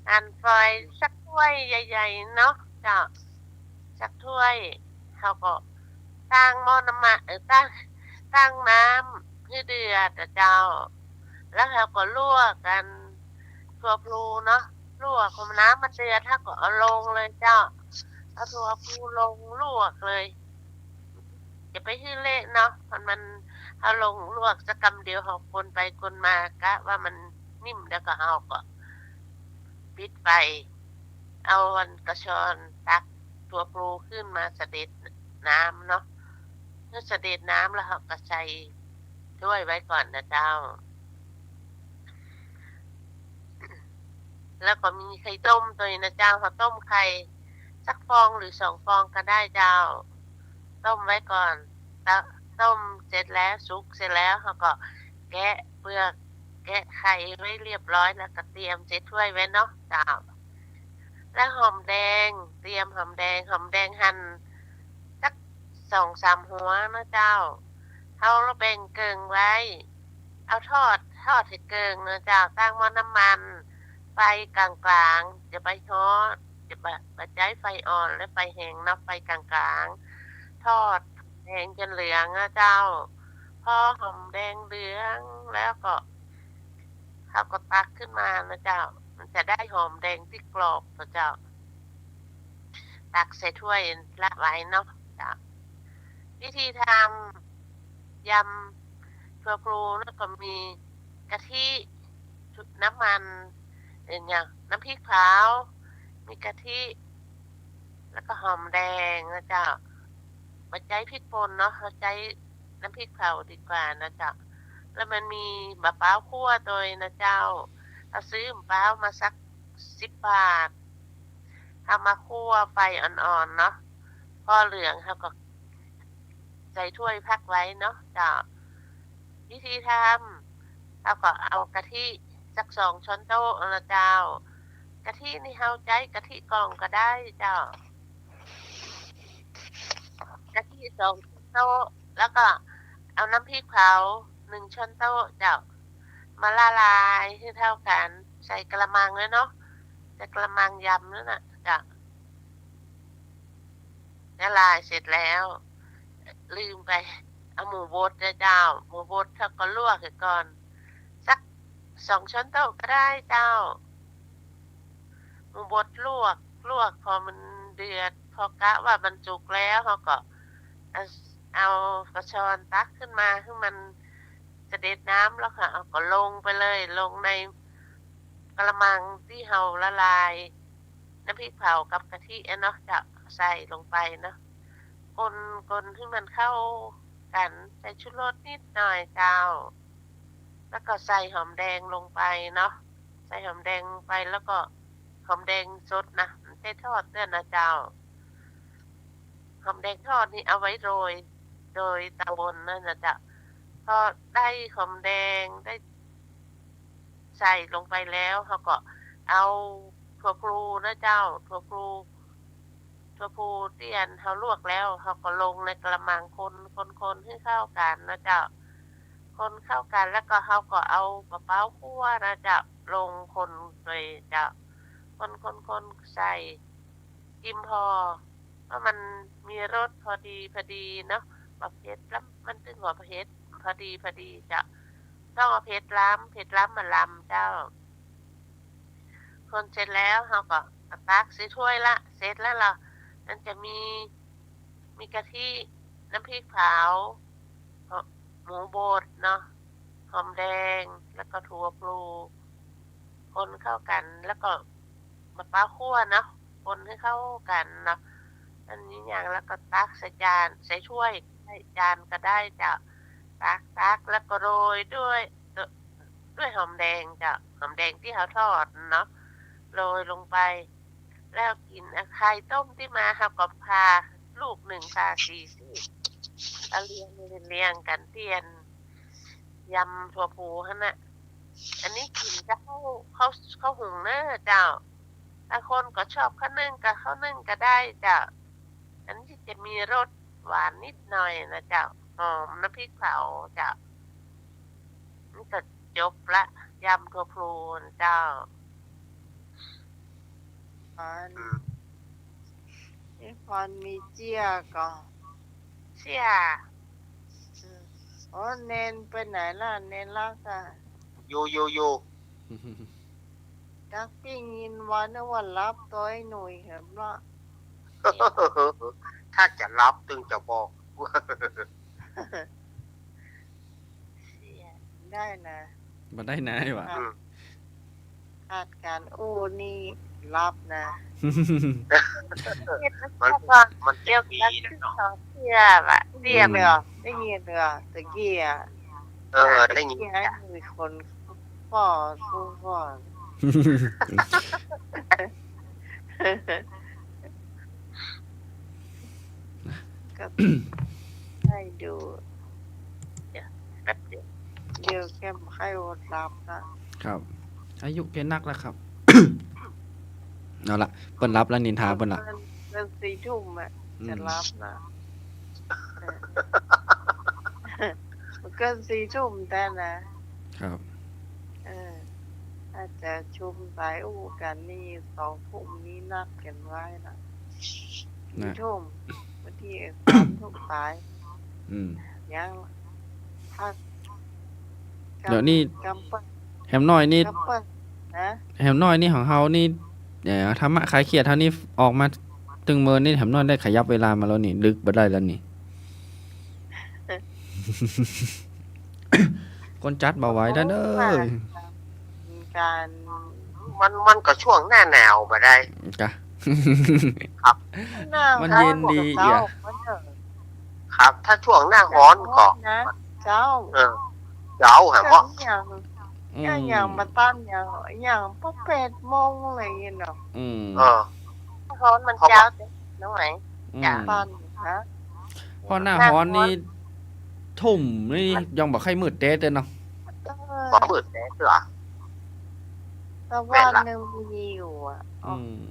หั่นฝอยสักถ้วยใหญ่ๆเนาะเจ้าสักถ้วยเขาก็ตั้งหม้อน้ำมันตั้งน้ำให้เดือดนะเจ้า แล้วเราก็ลวกกันถั่วพลูเนาะลวกพอน้ำมันเดือดถ้าก็เอาลงเลยเจ้าเอาถั่วพลูลงลวกเลยอย่าไปให้เละเนาะมันเ เอาลงลวกสักกำเดียวเขาคนไปคนมากะว่ามันนิ่มแล้วก็เอาก็ปิดไฟเอาวันกระชอนตักตัวปรูขึ้นมาเสด็จน้ำเนาะเมื่อเสด็จน้ำแล้วเขาก็ใส่ถ้วยไว้ก่อนนะเจ้า แล้วก็มีไข่ต้มตัวนี้นะเจ้าเขาต้มไข่สักฟองหรือ2 ฟองก็ได้เจ้า ต้มไว้ก่อนต้มเสร็จแล้วสุกเสร็จแล้วเขาก็แกะเปลือกแกะไข่ไว้เรียบร้อยแล้วก็เตรียมใส่ถ้วยไว้เนาะเจ้า แล้วหอมแดงเตรียมหอมแดงหั่นสัก2-3 หัวนะเจ้าเขาแบ่งเกิงไว้ เอาทอดให้เกิงนะเจ้าตั้งหม้อน้ำมันไฟกลางๆจะไปทอดจะปัจจัยไฟอ่อนและไฟแห้งนะไฟกลางๆทอดแห้งจนเหลืองนะเจ้าพอหอมแดงเหลืองแล้วก็เขาก็ตักขึ้นมานะเจ้ามันจะได้หอมแดงที่กรอบนะเจ้าตักใส่ถ้วยละไว้เนาะเจ้าวิธีทำยำถั่วพลูแล้วก็มีกะทิน้ำมันอย่างน้ำพริกเผามีกะทิแล้วก็หอมแดงนะเจ้ามาใช้พริกป่นเนาะเราใช้น้ำพริกเผาดีกว่านะเจ้าแล้วมันมีมะพร้าวคั่วโดยนะเจ้าเราซื้อมะพร้าวมาสัก10 บาททำมาคั่วไฟอ่อนๆเนาะพอเหลืองเราก็ใส่ถ้วยพักไว้เนาะเจ้าวิธีทำเราก็เอากะทิสัก2 ช้อนโต๊ะนะเจ้ากะทินี่เราใช้กะทิกล่องก็ได้เจ้ากะทิ2 ช้อนโต๊ะแล้วก็เอาน้ำพริกเผา1 ช้อนโต๊ะเจ้ามาละลายให้เท่ากันใส่กระมังเลยเนาะใส่กระมังยำนั่นน่ะจ้ะละลายเสร็จแล้วลืมไปเอาหมูบดนะเจ้าหมูบดเขาก็ลวกก่อนสัก2 ช้อนโต๊ะก็ได้เจ้าหมูบดลวกพอมันเดือดพอกะว่ามันสุกแล้วเขาก็เอากระชอนตักขึ้นมาให้มันเสด็จน้ำแล้วค่ะเอาก็ลงไปเลยลงในกระมังที่เราละลายน้ำพริกเผากับกะทิเนาะจะใส่ลงไปเนาะคนให้มันเข้ากันใส่ชูรสนิดหน่อยเจ้าแล้วก็ใส่หอมแดงลงไปเนาะใส่หอมแดงไปแล้วก็หอมแดงสดนะไม่ใช่ทอดเนื้อนะเจ้าหอมแดงทอดนี่เอาไว้โรยตะบนนั่นนะเจ้าพอได้หอมแดงได้ใส่ลงไปแล้วเขาก็เอาถั่วพลูนะเจ้าถั่วพลูที่เขาลวกแล้วเขาก็ลงในกระมังคนให้เข้ากันนะเจ้าคนเข้ากันแล้วก็เขาก็เอามะพร้าวคั่วนะเจ้าลงคนเลยเจ้าคนใส่จิ้มพอว่ามันมีรสพอดีเนาะประเภทแล้วมันถึงหัวประเภทพอดีเจ้าต้องเอาเผ็ดล้ำมาลำเจ้าคนเสร็จแล้วเขาก็ตักใส่ถ้วยละเสร็จแล้วเรามันจะมีกะทิน้ำพริกเผาหมูบดเนาะหอมแดงแล้วก็ถั่วพลูคนเข้ากันแล้วก็มะพร้าวคั่วเนาะคนให้เข้ากันเนาะอันนี้อย่างแล้วก็ตักใส่จานใส่ถ้วยใส่จานก็ได้จ้ะตักแล้วก็โรยด้วยหอมแดงจ้ะหอมแดงที่เขาทอดเนาะโรยลงไปแล้วกินไข่ต้มที่มาเขาก็พาลูก1 พา4 ซี่แล้วเรียงกันเตียนยำถั่วพูฮะน่ะอันนี้กินจะเข้าหุงเน้อเจ้าถ้าคนก็ชอบข้าวนึ่งกับข้าวนึ่งก็ได้เจ้าอันนี้จะมีรสหวานนิดหน่อยนะเจ้าหอมน้ำพริกเผาเจ้านี่ก็จบละยำถั่วพูเจ้าพรมีเจียก็เชี่ยเนนไปไหนล่ะเนนล่ะค่ะอยู่จักปิ้งยินวันนะวันรับตัวไอ้หนุ่ยเห็นละ ถ้าจะรับตึงจะบอก ได้นะ บ่ได้นะว่ะ อืม คาดการณ์โอ้นี่รับนะ มันมัน เกี่ยว ดี กับ นะเนาะ สองเสียละเรียบเลยได้ยินเลยตะกี้อ่ะ ได้ยิน ให้มีคนพ่อสู้พ่อก็ให้ดูเดี๋ยวแค่ให้อดรับนะครับ อายุแกนักแล้วครับ เอาละเปิ้นรับแล้วนินทาเปิ้นละ เป็น4 ทุ่มอ่ะจะรับนะมันเกิน4 ทุ่มแต่นะครับ อาจจะชุมสายอู้กันนี่2 ทุ่มนี้นัดกันไว้นะ4 ทุ่มบางที3 ทุ่มสาย อืม ยังพัก เดี๋ยวนี้ กำปั้น แฮมน้อยนี่ กำปั้นนะ แฮมน้อยนี่ของเฮานี่ธรรมะคลายเครียดเท่านี้ออกมาตึงเมินนี่แฮมน้อยได้ขยับเวลามาแล้วนี่ลึกบ่ได้แล้วนี่ คนจัดบ่ไหวแล้วเด้อ การ มันก็ช่วงหน้าหนาวมาได้ กะ หน้า มันเย็นดี เจ้า ครับ ถ้าช่วงหน้าร้อนก็ นะเจ้า เจ้าหาว่า อย่างมาตั้งอย่างพอ8 โมงอะไรอย่างเงี้ยเนาะ อืม ร้อนมันเจ้าน้องไหน อืม ตั้นนะ พอหน้าร้อนนี่ทุ่มนี่ยังบ่ค่อยมืดเด้เด้อเนาะ บ่เปิดแน่เด้อ ตะวันนึงมีอยู่อ่ะ อืม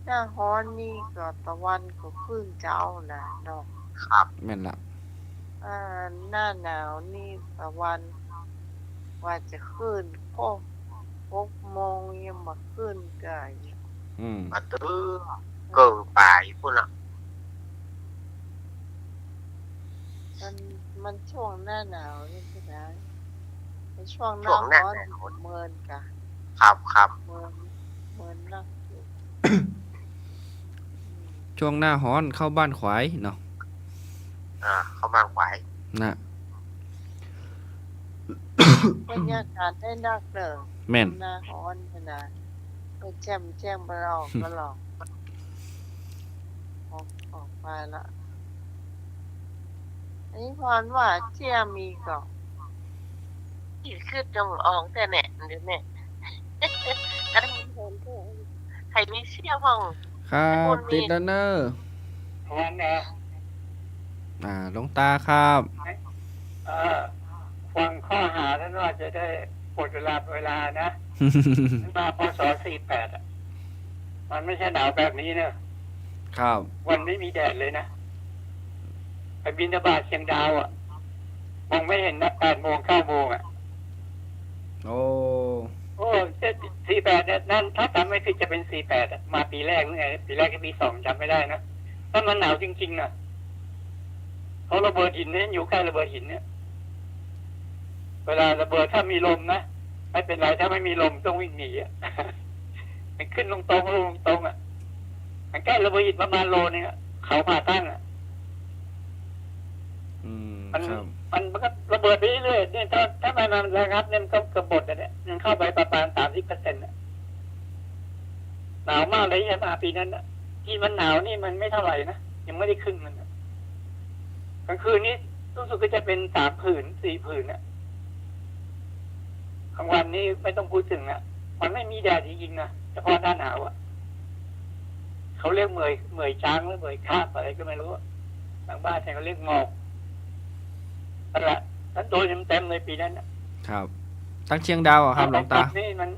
หน้าร้อนนี่ก็ตะวันก็ขึ้นเจ้านะเนาะ ครับ แม่นละ หน้าหนาวนี่ตะวันว่าจะขึ้น6 โมงยังมาขึ้นกัน อืม มาตื้อเกิงป่ายพุ่นน่ะ มันช่วงหน้าหนาวนี่ใช่ไหมในช่วงหน้าร้อนเมินกะ ครับ เมินนักอยู่ ช่วงหน้าร้อนเข้าบ้านขวายเนาะ เขามาไหว นะ บรรยากาศได้นักเด้อ แม่น หน้าร้อนขนาดไปแจ้มไปหลอกออกไปละอันนี้พรว่าเจียมีก่อนอีกคือจงอองแต่เนี่ยเดี๋ยวเนี่ยก็ได้ยินเพื่อนใครมีเชี่ยห้อง ครับติดแล้วเนอะ งั้นหลวงตาครับ ฟังข้อหาท่านว่าจะได้ปลดเวลานะ มาพศ48อ่ะ มันไม่ใช่หนาวแบบนี้เนอะ ครับ วันไม่มีแดดเลยนะไปบินบาตเชียงดาวอ่ะ มองไม่เห็นนะ8 โมง 9 โมงอ่ะ โอ้ โอ้48เนี่ยนั่นถ้าจำไม่ผิดจะเป็น48อ่ะ มาปีแรกนี่ไงปีแรกกับปี 2จำไม่ได้นะถ้ามันหนาวจริงๆนะเขาระเบิดหินเนี่ยอยู่ใกล้ระเบิดหินเนี่ย เวลาระเบิดถ้ามีลมนะไม่เป็นไรถ้าไม่มีลมต้องวิ่งหนีอ่ะ มันขึ้นลงตรงอ่ะมันใกล้ระเบิดหินประมาณโลนึงอ่ะเขาผ่าตั้งอ่ะ อืม มัน ครับ มันก็ระเบิดไปเรื่อยๆเนี่ยถ้ามันระงับเนี่ยมันก็กระบดอ่ะเนี่ยมันเข้าไปประมาณ30%อ่ะหนาวมากเลยใช่ไหมปีนั้นอ่ะที่มันหนาวนี่มันไม่เท่าไหร่นะยังไม่ได้ครึ่งมันอะกลางคืนนี้รู้สึกก็จะเป็น3 ผืน 4 ผืนอ่ะกลางวันนี้ไม่ต้องพูดถึงอ่ะมันไม่มีแดดจริงๆนะเฉพาะหน้าหนาวอ่ะเขาเรียกเหมยช้างหรือเหมยคาบอะไรก็ไม่รู้ทางบ้านเขาเรียกหมอกนั่นแหละนั้นโดนเต็มๆเลยปีนั้นน่ะ ครับ ตั้งเชียงดาวอะครับหลวงตา นี่มัน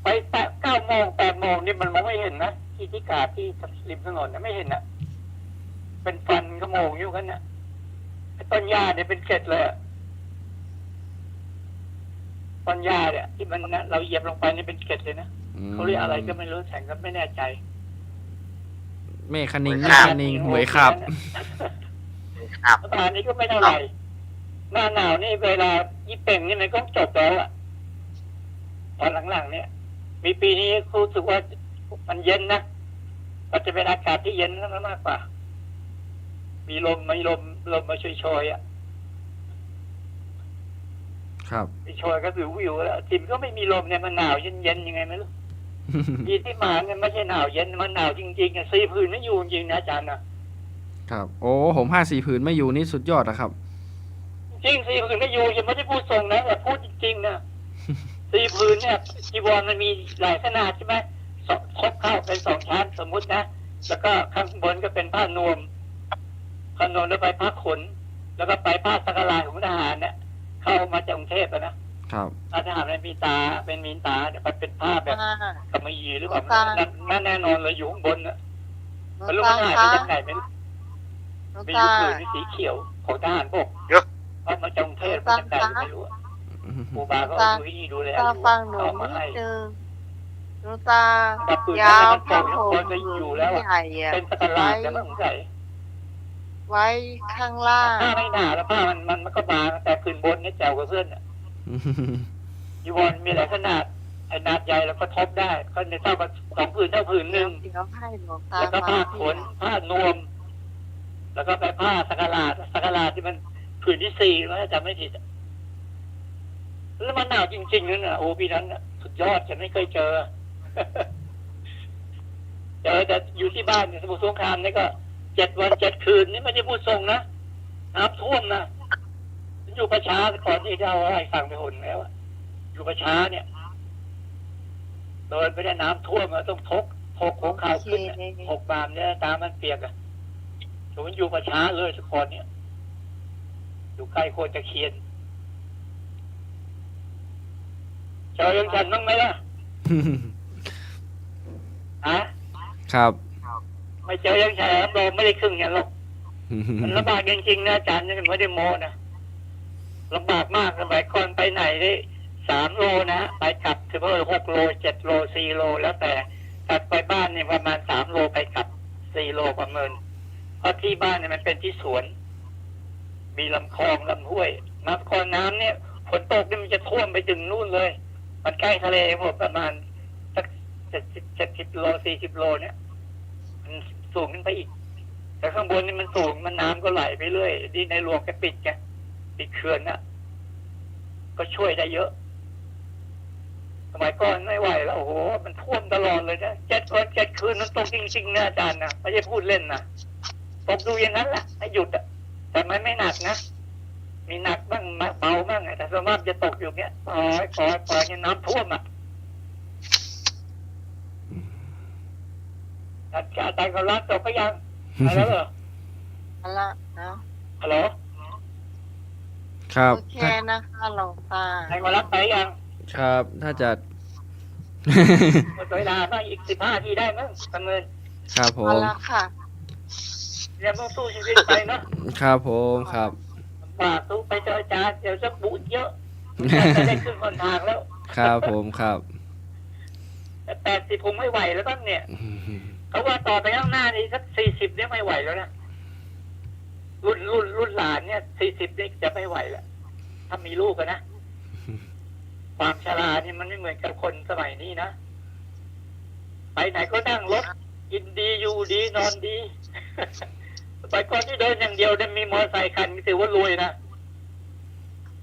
ไป9 โมง 8 โมงนี่มันมองไม่เห็นนะที่กาดที่ริมถนนนะไม่เห็นนะเป็นฟันขโมงอยู่กันนะต้นหญ้าเนี่ยเป็นเกล็ดเลยต้นหญ้าเนี่ยที่มันนะเราเหยียบลงไปนี่เป็นเกล็ดเลยนะเขาเรียกอะไรก็ไม่รู้แสงก็ไม่แน่ใจ เมฆคณิงหวยขับ ครับ ตอนนี้ก็ไม่เท่าไหร่หน้าหนาวนี่เวลายี่เป่งนี่มันก็จบแล้วอะตอนหลังๆเนี่ย มีปีนี้รู้สึกว่ามันเย็นนะมันจะเป็นอากาศที่เย็นมากกว่า มีลมมาโชยๆอ่ะ ครับ พี่ชอยก็วิวแล้วจิมก็ไม่มีลมเนี่ยมันหนาวเย็นยังไงไม่รู้ ยีที่มาเนี่ยไม่ใช่หนาวเย็นมันหนาวจริงๆอ่ะ4 ผืนไม่อยู่จริงนะอาจารย์นะครับ โอ้ผม5-4 ผืนไม่อยู่นี่สุดยอดนะครับ จริง4 ผืนไม่อยู่ยังไม่ได้พูดทรงนะแต่พูดจริงๆนะ4 ผืนเนี่ยจีวรมันมีหลายขนาดใช่ไหมครบเข้าเป็น2 ชั้นสมมุตินะแล้วก็ข้างบนก็เป็นผ้านวมแล้วไปผ้าขนแล้วก็ไปผ้าสักการะของทหารเนี่ยเข้ามาจากกรุงเทพนะครับ ทหารเป็นมีตาเดี๋ยวไปเป็นผ้าแบบกำมะหยี่หรือเปล่านั่นแน่นอนเลยอยู่ข้างบนนะมันรู้ว่าหายไปจากไหนไม่รู้มีอยู่ผืนสีเขียวของทหารบกเอามาจากกรุงเทพมาจากไหนไม่รู้ครูบาก็เอาดูที่ดูแลอยู่ ฟังหนู เอามา นิ ให้ ดนึงหนูตา แต่ปืน ยา นั้น ว มัน ผ้า โผล่ ห่ คน ม ก็อยู่แล้ว ใหญ่อะ เป็นสกลาดแต่ไม่สงสัย ไว้ข้างล่าง ผ้าไม่หนาแล้วผ้ามันก็บางแต่ผืนบนเนี่ยแจ๋วกว่าเพื่อนอะยีวรมีหลายขนาดขนาดใหญ่แล้วก็ทบได้ก็ในเท่ากับ2 ผืนเท่าผืนหนึ่ง เดี๋ยวให้หลวงตา แล้วก็ผ้าขน มา ผ้านวม แล้วก็ไปผ้าสักลาดที่มันผืนที่4แล้วจำไม่ผิดแล้วมันหนาวจริงๆนั่นน่ะโอ้ปีนั้นน่ะสุดยอดฉันไม่เคยเจอ แต่อยู่ที่บ้านเนี่ยสมุทรสงครามนี่ก็7 วัน 7 คืนนี่ไม่ได้พูดทรงนะน้ำท่วมนะอยู่ประชาก่อนที่จะเอาให้ฟังไปหนแล้วอยู่ประชาเนี่ยเดินไปได้น้ำท่วมต้องทกหัวเข่าขึ้น6 บามเนี่ยตามันเปียกอะผมอยู่ประชาเลยทุกคนเนี่ยอยู่ใกล้โคนตะเคียนเจอยังฉันบ้างไหมล่ะ ฮะ ครับ ไม่เจอยังฉันโดนไม่ได้ครึ่งอย่างหรอกมันลำบากจริงๆนะอาจารย์นี่ไม่ได้โม้นะลำบากมากสมัยก่อนไปไหนได้3 โลนะไปกลับคือเพิ่ม6 โล 7 โล 4 โลแล้วแต่กลับไปบ้านเนี่ยประมาณ3 โลไปกลับ4 โลประเมินเพราะที่บ้านเนี่ยมันเป็นที่สวนมีลำคลองลำห้วยน้ำคลองน้ำเนี่ยฝนตกเนี่ยมันจะท่วมไปถึงนู่นเลยมันใกล้ทะเลหมดประมาณสัก70 โล 40 โลเนี่ยมันสูงขึ้นไปอีกแต่ข้างบนนี่มันสูงมันน้ำก็ไหลไปเรื่อยที่ในหลวงแกปิดเขื่อนน่ะก็ช่วยได้เยอะสมัยก่อนไม่ไหวแล้วโอ้โหมันท่วมตลอดเลยนะ7 วัน 7 คืนมันตกจริงๆนะอาจารย์นะไม่ใช่พูดเล่นนะตกดูอย่างนั้นแหละไม่หยุดอ่ะแต่ไม่หนักนะมีหนักบ้างเบาบ้างแต่ส่วนมากจะตกอยู่เนี้ยปล่อยเนี่ยน้ำท่วมอ่ะอาจารย์เขาล้างตกก็ยังอะไรเหรอ เอาละนะ ฮัลโหล ครับ โอเคนะคะหลวงตา ใครมารับไปยัง ครับ ถ้าจะ หมดเวลาบ้างอีก15 ทีได้มั้งประเมิน ครับผ เอา ม ละค่ะ ยังต้องสู้ชีวิตไปเนาะ ครับผมครับ ฝากสู้ไปเจออาจารย์เดี๋ยวจะบุญเยอะจะได้ขึ้นคนทางแล้ว ครับผมครับ แต่80ผมไม่ไหวแล้วบ้างเนี่ยเขาว่าต่อไปข้างหน้านี่สัก40เนี่ยไม่ไหวแล้วนะรุ่นหลานเนี่ย40นี่จะไม่ไหวแล้วถ้ามีลูกนะความชราเนี่ยมันไม่เหมือนกับคนสมัยนี้นะไปไหนก็นั่งรถกินดีอยู่ดีนอนดี ไปก่อนที่เดินอย่างเดียวได้มีมอเตอร์ไซค์คันถือว่ารวยนะ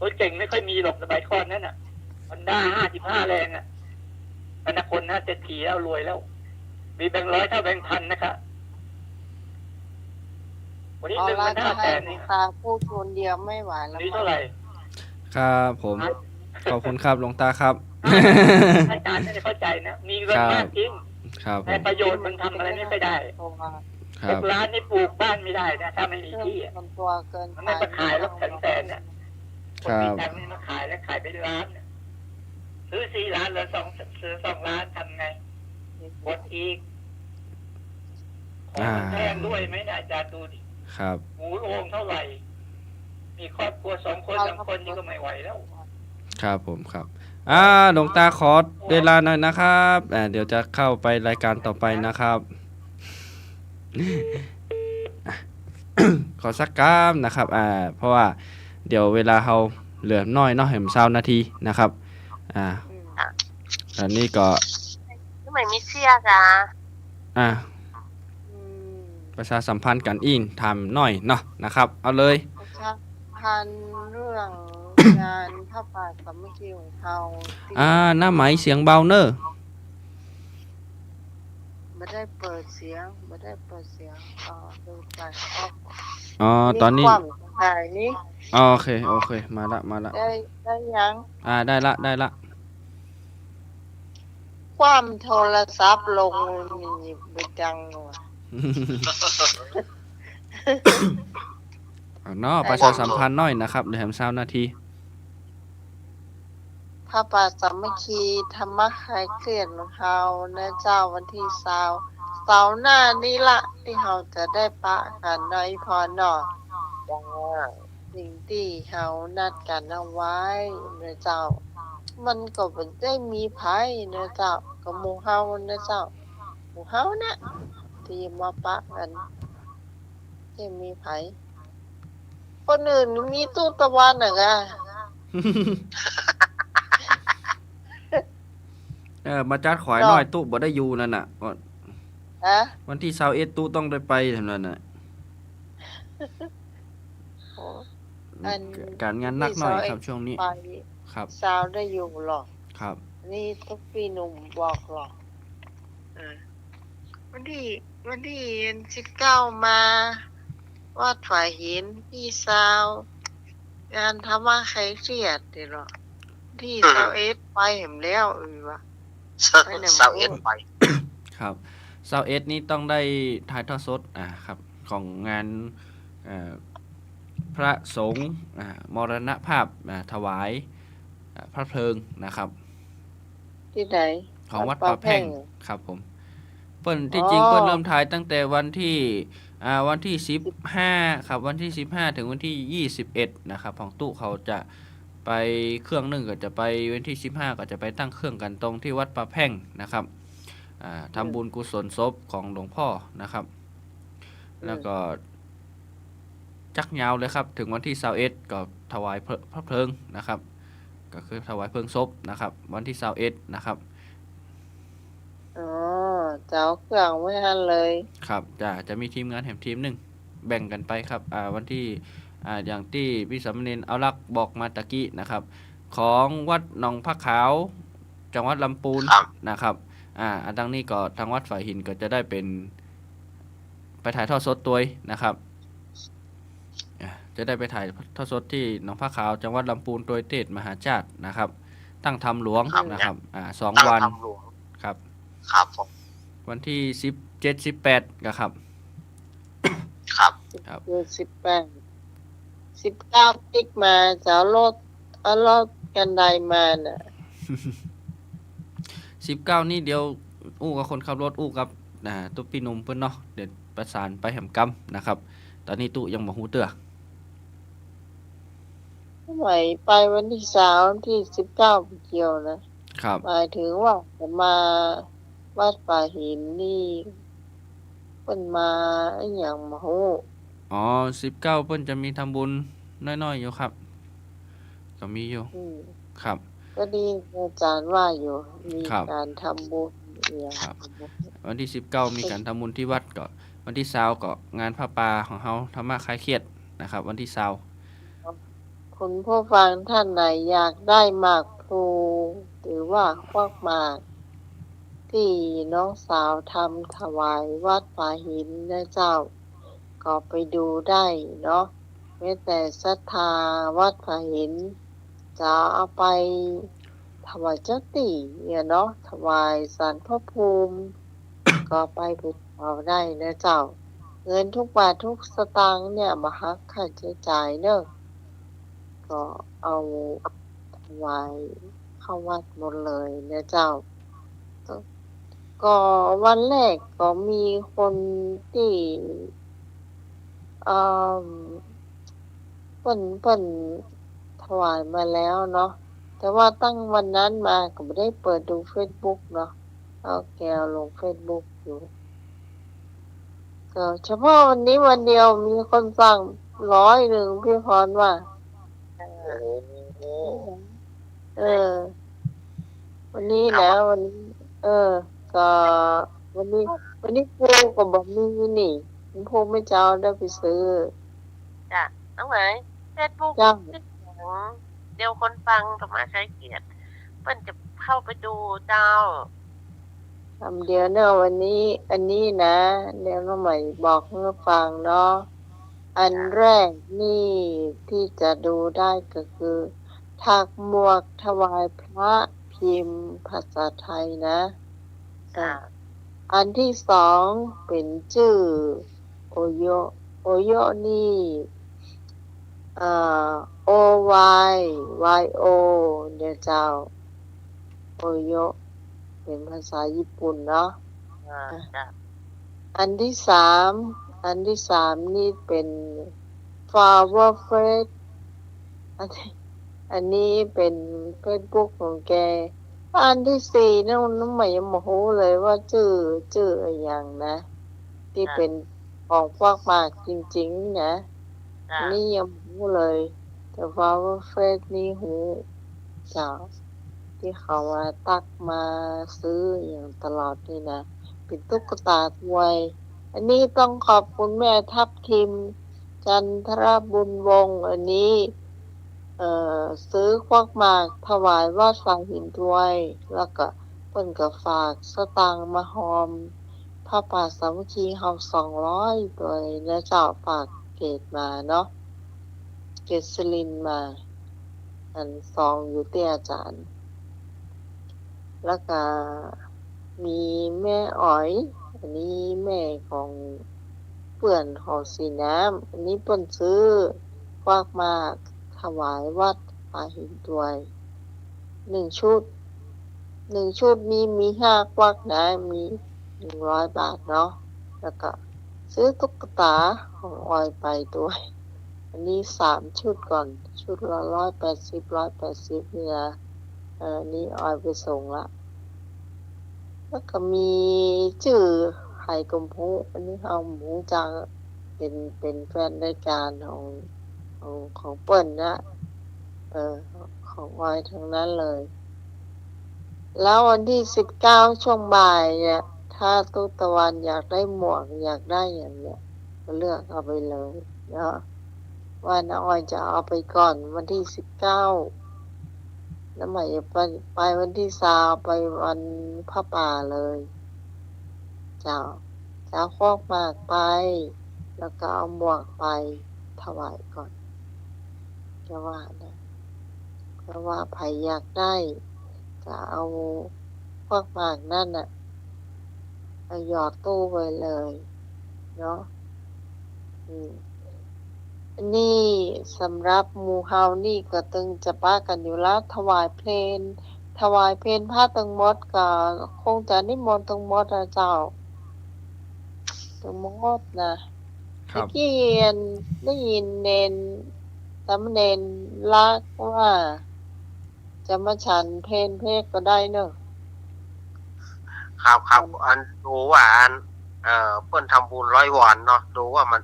รถเก่งไม่ค่อยมีหรอกสมัยก่อนนั้นน่ะมันได้55 แรงอ่ะอนาคตนะเศรษฐีแล้วรวยแล้วมีแบงค์100 เท่าแบงค์พันนะครับวันนี้ เอา 1 ละ มัน จะ 5 ให้ แสน หลว นี่ งตาพูดคนเดียวไม่ไหว วั แล้ น ว นี้เท่าไหร่ ครับผม ขอบคุณครับหลวงตาครับ อาจารย์จะได้เข้าใจนะมีเงินมากจริง ครับผ แต่ ม ประโยชน์มันทำอะไรไม่ได้ ครับ 6 ล้านนี่ปลูกบ้านไม่ได้นะถ้าไม่มี เริ่ม ที่อะ คนตัวเกิน มันไม่มาขายแล้วแสนๆน่ะคนมีตังค์นี่มาขายแล้วขายเป็นล้านน่ะซื้อ4 ล้านเหลือซื้อ2 ล้านทำไงหมดอีกของมันแพงด้วยไหมเนี่ยอาจารย์ดูดิ ครับ หมูโรงเท่าไหร่ มีครอบครัว2 คน 3 คนนี่ก็ไม่ไหวแล้ว ครับผมครับหลวงตาขอเวลาหน่อยนะครับเดี๋ยวจะเข้าไปรายการต่อไปนะครับ ขอสักกามนะครับเพราะว่าเดี๋ยวเวลาเราเหลือน้อยเนาะเห็น20 นาทีนะครับอันนี้ก็ ทำไมมีเสียจ้า ประชาสัมพันธ์กันอิงทำหน่อยเนาะนะครับ เอาเลย ประชาพันธ์เรื่อง งานผ้าป่าสามัคคีของเขาที่ หน้าไหมเสียงเบาเนอะ ไม่ได้เปิดเสียงดูไปออก ตอนนี้ ความถ่ายนี้ โอเคมาละ ได้ยัง ได้ละ ความโทรศัพท์ลงนี่ไปจังว่ะ เนาะประชาสัมพันธ์หน่อยนะครับเดี๋ยวแฮม20 นาที พระป่าสามัคคีธรรมะคลายเครียดของเรานะเจ้าวันที่เสาร์หน้านี้ละที่เราจะได้ปะกันในพอหนอสิ่งที่เรานัดกันเอาไว้นะเจ้า มันก็บ่ได้มีไผนะเจ้าก็หมู่เฮานะเจ้าหมู่เฮานะที่มาปะกันที่มีไผคนอื่นมีตู้ตะวันน่ะกะ มาจัดขอยหน่อยตู้บ่ได้อยู่นั่นน่ะ ฮะ วันที่21ตู้ต้องได้ไปเท่านั้นน่ะ โอ้ อัน การงานหนักหน่อยครับช่วงนี้ ไป ครับ สาวได้อยู่หรอก ครับ นี่ทุกปีหนุ่มบอกหรอกวันที่19มาวัดฝ่ายหินพี่สาว งานธรรมะใครเครียดดิหรอที่21ไปเห็นแล้ววะ เสาเอ็ดไป ครับ21นี้ต้องได้ถ่ายทอดสดครับของงานพระสงฆ์มรณภาพถวายพระเพลิงนะครับ ที่ไหน ของวัดป่าแพ่งครับผมเปิ้นที่จริงเปิ้นเริ่มถ่ายตั้งแต่วันที่15ครับวันที่15ถึงวันที่21นะครับของตู้เขาจะไปเครื่องนึงก็จะไปวันที่15ก็จะไปตั้งเครื่องกันตรงที่วัดป่าแพ่งนะครับทำบุญกุศลศพของหลวงพ่อนะครับแล้วก็จักยาวเลยครับถึงวันที่21ก็ถวายพระเพลิงนะครับก็คือถวายเพลิงศพนะครับวันที่21นะครับ อ๋อเจ้าเครื่องไว้หันเลย ครับจะมีทีมงานแถมทีมหนึ่งแบ่งกันไปครับวันที่อย่างที่พี่สามเณรเอาลักบอกมาตะกี้นะครับของวัดหนองพระขาวจังหวัดลำพูนนะครับอันดังนี้ก็ทางวัดฝ่ายหินก็จะได้เป็นไปถ่ายทอดสดตัวนะครับจะได้ไปถ่ายทอดสดที่หนองพระขาวจังหวัดลำพูนโดยเทศมหาชาตินะครับตั้งธรรมหลวงนะครับ2 วันครับ ครับผม วันที่17 18ก็ครับ ครับ คือ19ติ๊กมาจะเอารถกันไดมาน่ะ 19นี่เดี๋ยวอู้กับคนขับรถอู้กับตุ๊พี่หนุ่มเพิ่นเนาะเดี๋ยวประสานไปแหมกำนะครับตอนนี้ตุ๊ยังบ่ฮู้เตื้อ ไหวไปวันที่3ที่19เกี่ยวนะครับหมายถึงว่าจะมาวัดป่าหินนี่เพิ่นมาอีหยังบ่ฮู้ 19เพิ่นจะมีทำบุญน้อยๆอยู่ครับก็มีอยู่ครับ ก็ดีอาจารย์ว่าอยู่มี ครับ การทำบุญอย่าง ครับ วันที่19มีการทำบุญที่วัดก็วันที่20ก็งานผ้าป่าของเฮาธรรมะคลายเครียดนะครับวันที่20 คุณผู้ฟังท่านไหนอยากได้หมากพลูหรือว่าควักหมาก ที่น้องสาวทำถวายวัดป่าหินนะเจ้า ก็ไปดูได้เนาะแม้แต่ศรัทธาวัดป่าหิน จะเอาไปถวายเจ้าตี่เนี่ยเนาะถวายศาลพระภูมิ ก็ไปเอาได้นะเจ้า เงินทุกบาททุกสตางค์เนี่ยมาหักค่าใช้จ่ายเนอะก็เอาถวายเข้าวัดหมดเลยนะเจ้า ก็วันแรกก็มีคนที่เพิ่นถวายมาแล้วเนาะแต่ว่าตั้งวันนั้นมาก็ไม่ได้เปิดดู Facebook เนาะเอาแกวลง Facebook อยู่ก็เฉพาะวันนี้วันเดียวมีคนสั่ง100พี่พรว่าวันนี้แล้ววันนี้ก็วันนี้ครูก็บอกมีนี่คุณครูไม่เจ้าได้ไปซื้อจ้ะน้องไหม Facebook จ้ะ เดี๋ยวคนฟังธรรมะใช้เกียรติเปิ้นจะเข้าไปดูเจ้า คำเดียวเนอะวันนี้ อันนี้นะเดี๋ยวน้องใหม่บอกให้ฟังเนาะอันแรกนี่ที่จะดูได้ก็คือถักหมวกถวายพระพิมพ์ภาษาไทยนะอันที่สองเป็นชื่อโอโยโอโยนี่OYYO เดี๋ยวเจ้าโอโยเป็นภาษาญี่ปุ่นเนาะอันที่สามนี่เป็น flower face อันนี้เป็น Facebook ของแกอันที่สี่น้องใหม่ยังไม่รู้เลยว่าชื่ออะไรอย่างนะที่เป็นของพวกมากจริงๆนะอันนี้ยังไม่รู้เลยแต่ flower face นี่หูเจ้าที่เขามาตักมาซื้ออย่างตลอดนี่นะเป็นตุ๊กตาถวายอันนี้ต้องขอบคุณแม่ทับทิมจันทรบุญวงศ์อันนี้ซื้อควักหมากถวายวัดฝั่งหินถ้วยแล้วก็เพิ่นก็ฝากสตางค์มาหอมพระป่าสามัคคีเฮา200ตัวแล้วเจ้าฝากเกตมาเนาะเกตสลินมาอันซองอยู่ที่อาจารย์แล้วก็มีแม่อ๋อยอันนี้แม่ของเปื่อนหอสีน้ำอันนี้เปิ้นซื้อควักหมากถวายวัดป่าหินถ้วย1 ชุดนี้มี5ควักนะมี100 บาทเนาะแล้วก็ซื้อตุ๊กตาของออยไปด้วยอันนี้3 ชุดก่อนชุดละ180เนี่ยนี่ออยไปส่งละแล้วก็มีชื่อไข่กมพูอันนี้เฮาหมูจังเป็นแฟนรายการของเปิ้นนะของออยทั้งนั้นเลยแล้ววันที่19ช่วงบ่ายเนี่ยถ้าตุ๊กตะวันอยากได้หมวกอยากได้อย่างเนี้ยก็เลือกเอาไปเลยเนาะว่าน้าออยจะเอาไปก่อนวันที่19แล้วใหม่ไปวันที่20ไปวันพระป่าเลยเจ้าควักหมากไปแล้วก็เอาหมวกไปถวายก่อนจะว่านะเพราะว่าไผอยากได้ก็เอาพวกหมากนั่นน่ะเอาหยอดตู้ไว้เลยเนาะนี่สำหรับหมู่เฮานี่ก็ตึงจะป้ากันอยู่แล้วถวายเพลงพระทั้งหมดก็คงจะนิมนต์ทั้งหมดนะเจ้าทั้งหมดนะเมื่อกี้ได้ยินสามเณรลักว่าจะมาฉันเพลก็ได้เนอะครับอันดูว่าอันเพิ่นทำบุญ100 วันเนาะดูว่ามัน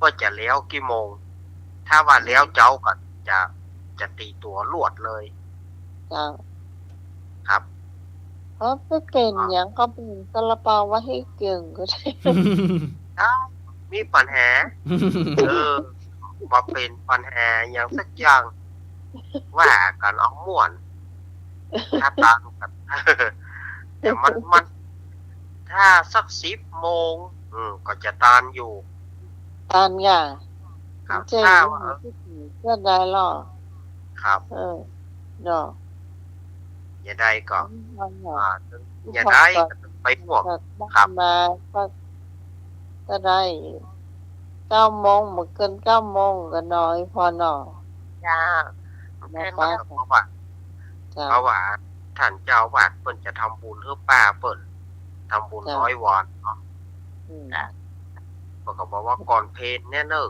ก็จะแล้วกี่โมงถ้าว่าแล้วเจ้าก็จะตีตัวลวดเลยจ้าครับเพราะไม่เป็นอย่างก็เป็นซาลาเปาไว้ให้เก่งก็ได้มีปัญหามาเป็นปัญหาอย่างสักอย่างว่ากันเอาม่วนถ้าตามกันแต่มันถ้าสัก10 โมงก็จะตานอยู่ตานง่ะครับถ้าก็ได้หรอครับเนาะอย่าได้ก็อย่าได้ไปพวกครับมาก็ได้9 โมงบ่เกิน9 โมงก็น้อยพอเนาะจ้าเพราะว่าท่านเจ้าวาดเพิ่นจะทำบุญเพื่อป้าเพิ่นทำบุญ100 วันเนาะเพิ่นก็บอกว่าก่อนเพลแน่เนอะ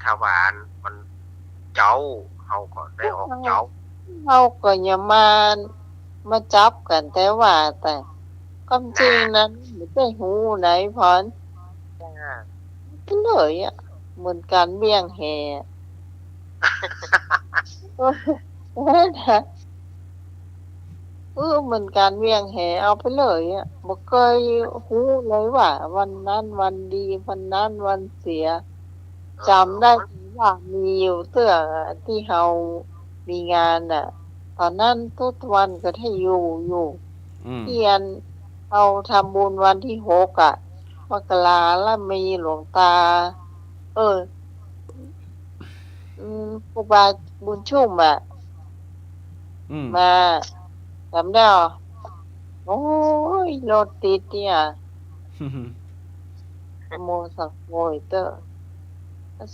ถ้าหวานมันเจ้าเฮาก็ได้ออกเจ้าเฮาก็อย่ามาจับกันแต่ว่าแต่ความจริงนั้นไม่ได้หูไหนพรเลยอ่ะเหมือนการเบี้ยงแห่เหมือนการเบี้ยงแห่เอาไปเลยอ่ะบ่เคยหูเลยว่าวันนั้นวันดีวันนั้นวันเสียจำได้ว่ามีอยู่เตื้อที่เฮา มีงานน่ะ ตอนนั้นทุกวันก็ให้อยู่ อืม เทียนเอาทำบุญวันที่6อ่ะมกราแล้วมีหลวงตา ครูบาบุญชุ่มอ่ะ อืม มาจำได้เหรอโอ้ยรถติดเนี่ยโมสักโมยเตอร์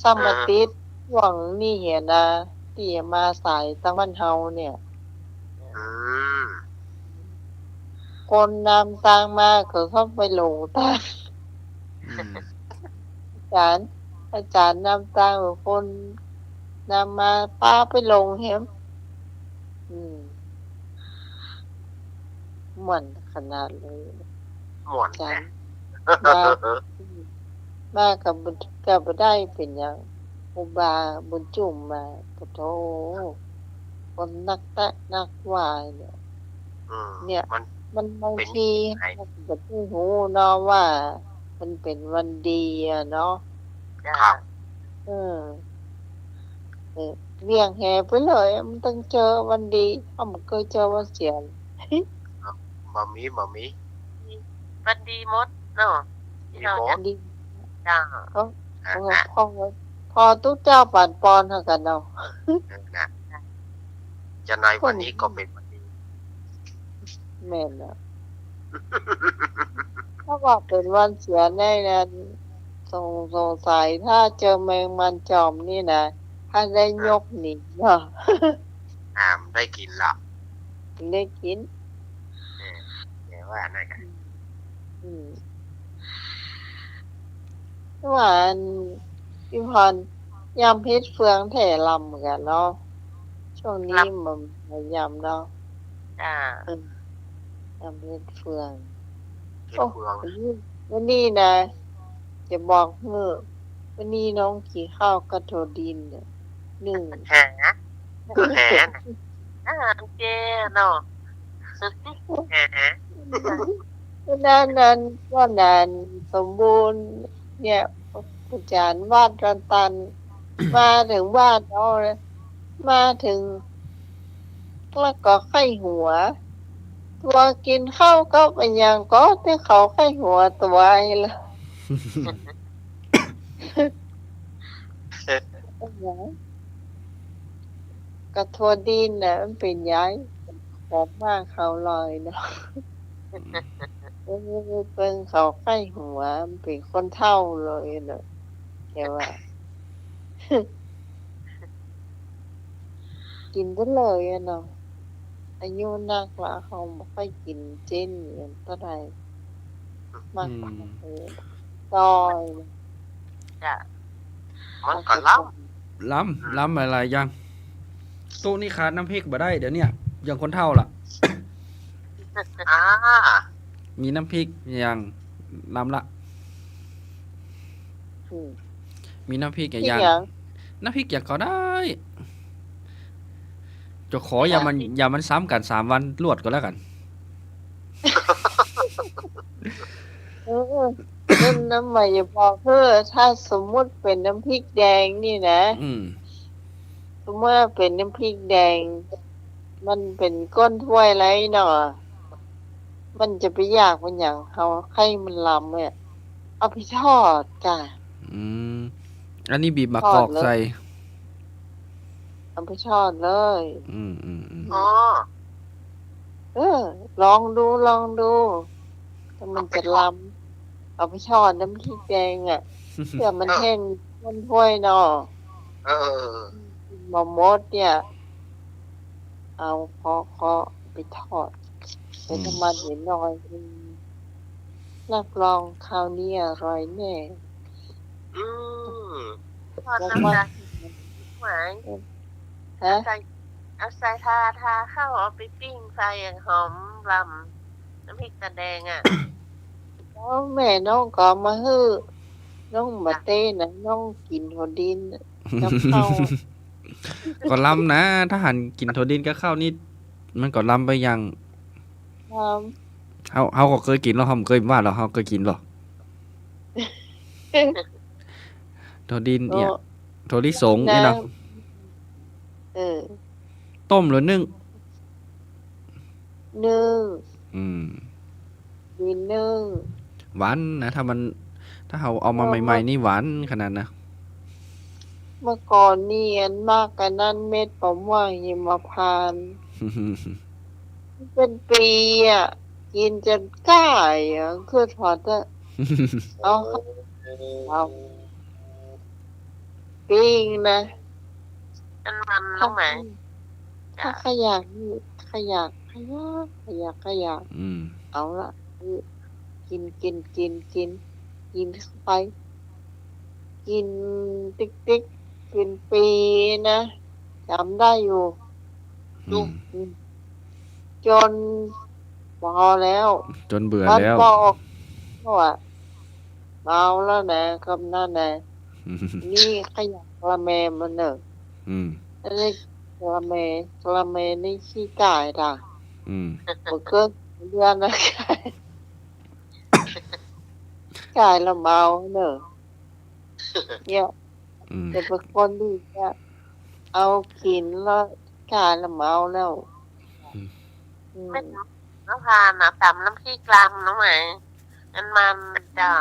ซัมมาติดหวังนี่เห็นนะที่มาสายตั้งบ้านเฮาเนี่ย อืม คนนำตังมาก็เข้าไปหลงตาง อืม อาจารย์นำตังหรือคนนำมาป้าไปลงเห็นเหมือนขนาดเลย ม่วน อาจาร นะ ย์มากับได้เป็นอย่างอุบาบุญจุ่มมาปะโถคนนักแตะนักวายเนี่ย อืม เนี่ย มัน มันบาง เป็น ที ไง มันก็ไม่รู้เนาะว่า มันเป็นวันดีอะเนาะ ครับ เออเลี้ยงแหไปเลยมันต้องเจอวันดีมันเคยเจอวันเสีย บ่มี มันดีมดเนาะที่เรา ดีม จะ ด ดี จ้า พอทุกเจ้าป่านปอนเท่ากันเนาะ นะจะในวันนี้ก็เป็นวันนี้ แม่นอะถ้าว่าเป็นวันเสียแน่นั้นสงสัยถ้าเจอแมงมันจอมนี่นะถ้าได้ยกหนีเนาะ ได้กินละ ได้กิน เนี่ยว่านั่นกัน ว่าพี่พรยำเพชรเฟืองแถลำเหมือนกันเนาะช่วงนี้มันยำเนาะ จ้าย ำเพชรเฟือง เห็ดเฟือง วันนี้นะจะบอกวันนี้น้องขี่ข้าวกระโถดินเนี่ย1 แหนะ เจเนาะ แหนะ นั้นก็นานสมบูรณ์เนี่ยอาจารย์วาดรันตัน มาถึงบ้านเราเลยมาถึงแล้วก็ไข้หัว ตัวกินข้าวก็เป็นอย่างก็ที่เขาไข้หัวตัวไอ้ละกระทัวดินน่ะมันเป็นย้ายของมากเขาลอยเนาะเป็นเขาไข้หัวมันเป็นคนเท่าเลยเนาะแกว่า กินได้เลยอะเนาะอายุนักละเขาไม่ค่อยกินเจนอย่างเท่าไหร่มากกว่าซอย จ้า มันก็เล่า ล้ำอะไรยังตู้นี่ขาดน้ำพริกบ่ได้เดี๋ยวเนี้อย่างคนเท่าล่ะ อ่า มีน้ำพริกอย่างล้ำละ มีน้ำพริก ที่ อย่าง อย่าง น้ำพริกอย่างก็ได้จะขออย่ามันซ้ำกัน3 วันรวดก็แล้วกัน นั่นน้ำใหม่อย่าบอกถ้าสมมุติเป็นน้ำพริกแดงนี่นะ อืม สมมติว่าเป็นน้ำพริกแดง มันเป็นก้นถ้วยไรเนาะมันจะไปยากมันอย่างเขาให้มันลำเนี่ยเอาไปทอดจ้ะ อืมอันนี้บีบมะกอกใส่ เอาไปทอดเลย อืม อ๋อ ลองดูถ้ามันจะลำเอาไปทอดน้ำพริกแดงอ่ะเพื่อมันแห้งก้นถ้วยเนาะ เออ หมอมดเนี่ย เอาเคาะไปทอดเป็นน้ำมันนิดหน่อยรับรองคราวนี้อร่อยแน่ อืม ทอดน้ำตาลหมาย ฮะ เอาใส่ทาข้าวเอาไปปิ้งใส่อย่างหอมลำน้ำพริกตาแดงอ่ะ แล้วแม่น้องก็มาฮื้อน้องมาเต้นะน้องกินหัวดินกับข้าว ก็ล้ำนะ ถ้าหันกินโทดินกับข้าวนี่มันก็ล้ำไปอย่าง ท เฮาก็เคยกินแล้วเฮาเคยว่าแล้วเฮาเคยกินหรอ ำ โทดินเนี่ยโทดิสงนี่นะ เออ ต้มหรือนึ่ง นึ่ง อืม มีนึ่ง หวานนะถ้าเราเอามาใหม่ๆนี่หวานขนาดนะ เมื่อก่อนนี่อันมากกันนั่นเม็ดผมว่าหิมพานต์เป็นปีอ่ะ กินจนก้ายอ่ะคือถอดอะเอาปิ้งนะ อันมันน้องไหม ถ้าขยากนี่ขยาก อืม เอาละกินเข้าไป กินติ๊กกินปีนะจำได้อยู่ อืม จนพอแล้ว จนเบื่อ มัน แล้ว บอกว่าเมาแล้วนะคำนั้นนะนี่ขยะกระเมมันเนอะ อืม อันนี้กระเมนี่ขี้ไก่ด่ะ อืม มันก็เรื่องนะไก่ละเมาเนอะเนี่ย อืม แต่เป็นคนดีเนี่ยเอากินแล้วไก่ละเมาแล้วอืม น้ำพานนะตำน้ำพริกกลางน้องไหมอันมันจ้ะ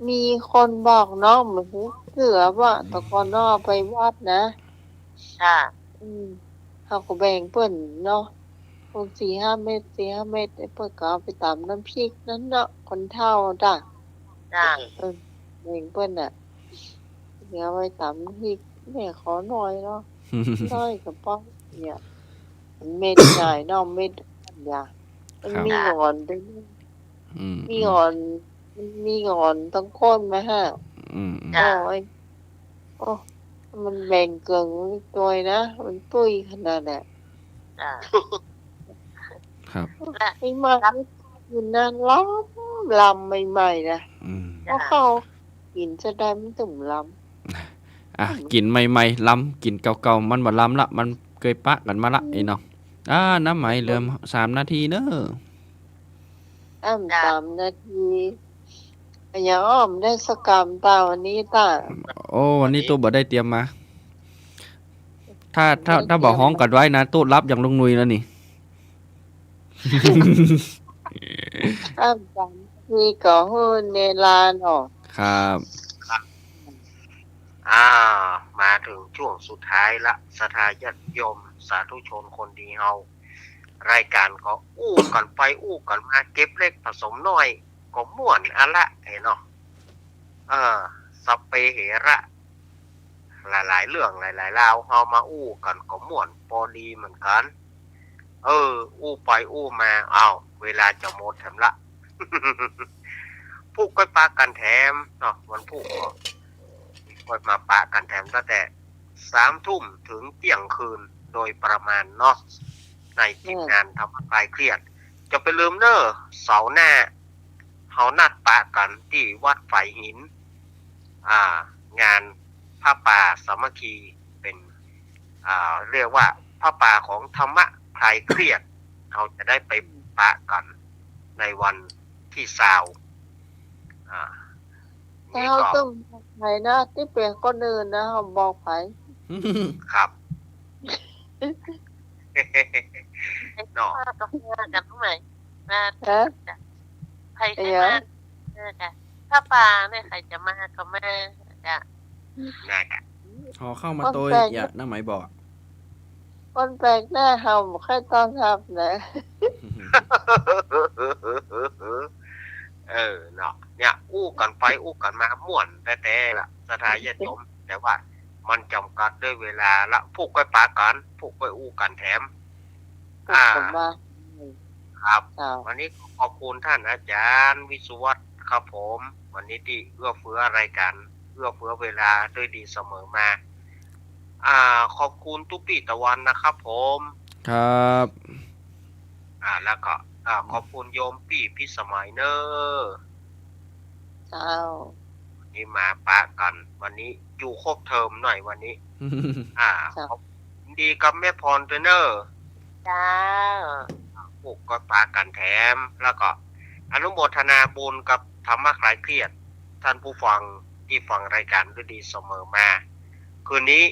มีคนบอกน้องเหมือนเสือว่าตะกอนนอไปวัดนะ จ้ะ เขาก็แบ่งเปิ้นเนาะคง4-5 เม็ดไอ้เปิ้นก็เอาไปตำน้ำพริกนั่นเนาะคนเฒ่าจ้ะ จ้ะ แบ่งเปิ้นน่ะเดี๋ยวเอาไปตำน้ำพริกแม่ขอหน่อยเนาะน้อยกับป้องเนี่ยมันเม็ดใหญ่เนาะเม็ดอันยามันมีหงอนด้วย อืม มีหงอนต้องก้นไหมฮะ อืม โอ้ยโอ้มันแบ่งเกิงตัวนะมันปุ้ยขนาดน่ะ จ้ะ ครับ ไอ้มาอยู่นานลำใหม่ๆนะ อืม เพราะเขากินจะได้ไม่ตุ่มล อ่ะกินใหม่ๆล้ำกินเก่าๆมันบ่ล้ำละมันเคยปะกันมาละไอ้น้องน้ำไหมเหลือ3 นาทีเนอะ ำ3 นาทีอย่าอ้อมได้สกรรมตาวันนี้ตา โอ้วันนี้ตู้บ่ได้เตรียมมา ถ้าบอกห้องกันไว้นะตู้รับอย่างลุงนุยแล้วนี่ 3 ทีก็ฮื้อเนลานออก ครับ มาถึงช่วงสุดท้ายละสทาญาติโยมสาธุชนคนดีเฮารายการก็อู้กันไปอู้กันมาเก็บเล็กผสมน้อยก็ม่วนอะละเนาะสัพเพเหระหลายๆเรื่องหลายๆราวเฮามาอู้กันก็ม่วนพอดีเหมือนกันอู้ไปอู้มาเวลาจะหมดแถมละ พูกก็ปากันแถมเนาะวันพูกก็มาปะกันแถมตั้งแต่3 ทุ่มถึงเที่ยงคืนโดยประมาณเนาะในทีมงานทำคลายเครียด จะไปลืมเนอะเสาร์หน้าเฮานัดปะกันที่วัดไฝหินงานผ้าป่าสามัคคีเป็นเรียกว่าผ้าป่าของธรรมะคลายเครียดเราจะได้ไปปะกันในวันที่20นี่ เขา ก็ ต้องบอกไผนะที่เป็นคนอื่นนะเขาบอกไผ ครับ เนาะ ป้ากับแม่กันน้องไหมมา ฮะ ใครจะมาจ้ะถ้าปลาเนี่ยใครจะมาก็มาจ้ะ ง่ายกัน พอเข้ามาโตยอย่าน้ำไหมบอก คนแปลกหน้าเขาบ่ค่อยต้อนรับนะ เนาะเนี่ยอู้กันไปอู้กันมาม่วนแต่ละสถานญาติโยมแต่ว่ามันจำกัดด้วยเวลาละพวกไปปากันพวกไปอู้กันแถม ผมว่า ครับ เจ้า วันนี้ขอบคุณท่านอาจารย์วิสุวัฒน์ครับผม วันนี้ที่เอื้อเฟื้อรายการเอื้อเฟื้อเวลาด้วยดีเสมอมาขอบคุณทุกปีตะวันนะครับผม ครับ แล้วก็ขอบคุณโยมปี่พิสมัยเนอร์ เจ้า วันนี้มาปะกัน วันนี้อยู่ครบเทอมหน่อยวันนี้ ขอบคุณดีกับแม่พรด้วยเนอร์ จ้า พวกก็ปากันแถมแล้วก็อนุโมทนาบุญกับธรรมะคลายเครียด ท่านผู้ฟังที่ฟังรายการด้วยดีเสมอมา คืนนี้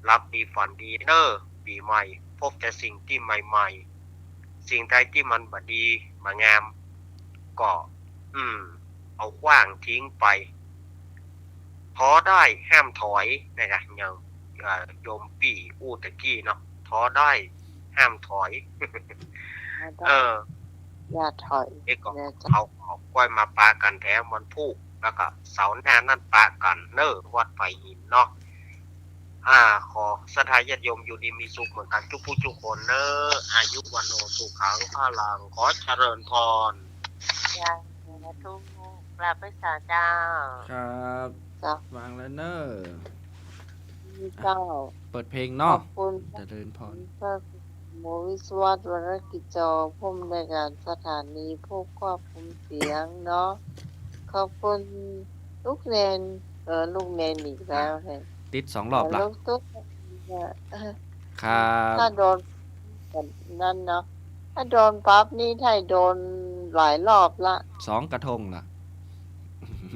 รับดีฝันดีเนอร์ ปีใหม่ พบแต่สิ่งที่ใหม่ๆสิ่งใดที่มันบ่ดีบ่งามก็เอาขว้างทิ้งไปท้อได้ห้ามถอยนะครับอย่างโยมปี่อู้ตะกี้เนาะท้อได้ห้ามถอย อย่าถอย นี่ก็เอากล้วยมาปากันแถมวันพุธแล้วก็เสาร์หน้านั่นปากันเน้อวัดไฟหินเนาะขอสถานญาติโยมอยู่ดีมีสุขเหมือนกันทุกผู้ทุกคนเน้ออายุวันโนสุขังพลังขอเจริญพร อย่างทุกกราบพระสาเจ้า ครับ จ้ะ วางแล้วเนอะ เจ้า เปิดเพลง ขอ เนาะ บคุณ เจริญพร พระโมวิสวัตวรกิจจอผู้ในวยการสถานีผู้ควบคุมเสียงเนาะขอบคุณลูกเนนลูกเนนอีกแล้วเห็น ติด2 รอบละ ลูกตุ๊กเนี่ย ครับ ถ้าโดนแบบนั่นเนาะถ้าโดนปั๊บนี่ถ้าโดนหลายรอบละ 2 กระทงล่ะ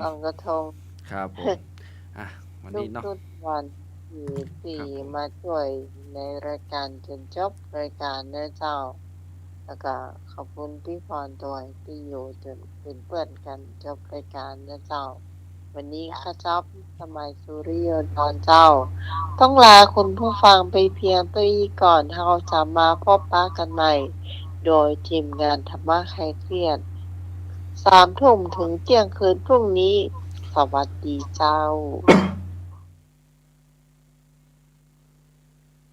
ต้องกระทง ครับผมวันนี้เนาะ ทุกๆวันที่มาช่วยในรายการจนจบรายการนะเจ้า แล้วก็ขอบคุณพี่พรด้วยที่อยู่จนเป็นเพื่อนกันจบรายการนะเจ้า วันนี้ข้าเจ้าพี่สมัยสุริยนต์เจ้า ต้องลาคุณผู้ฟังไปเพียงตัวนี้ก่อนเราจะมาพบปะกันใหม่ โดยทีมงานธรรมะคลายเครียด 3 ทุ่มถึงเที่ยงคืนพรุ่งนี้ สวัสดีเจ้า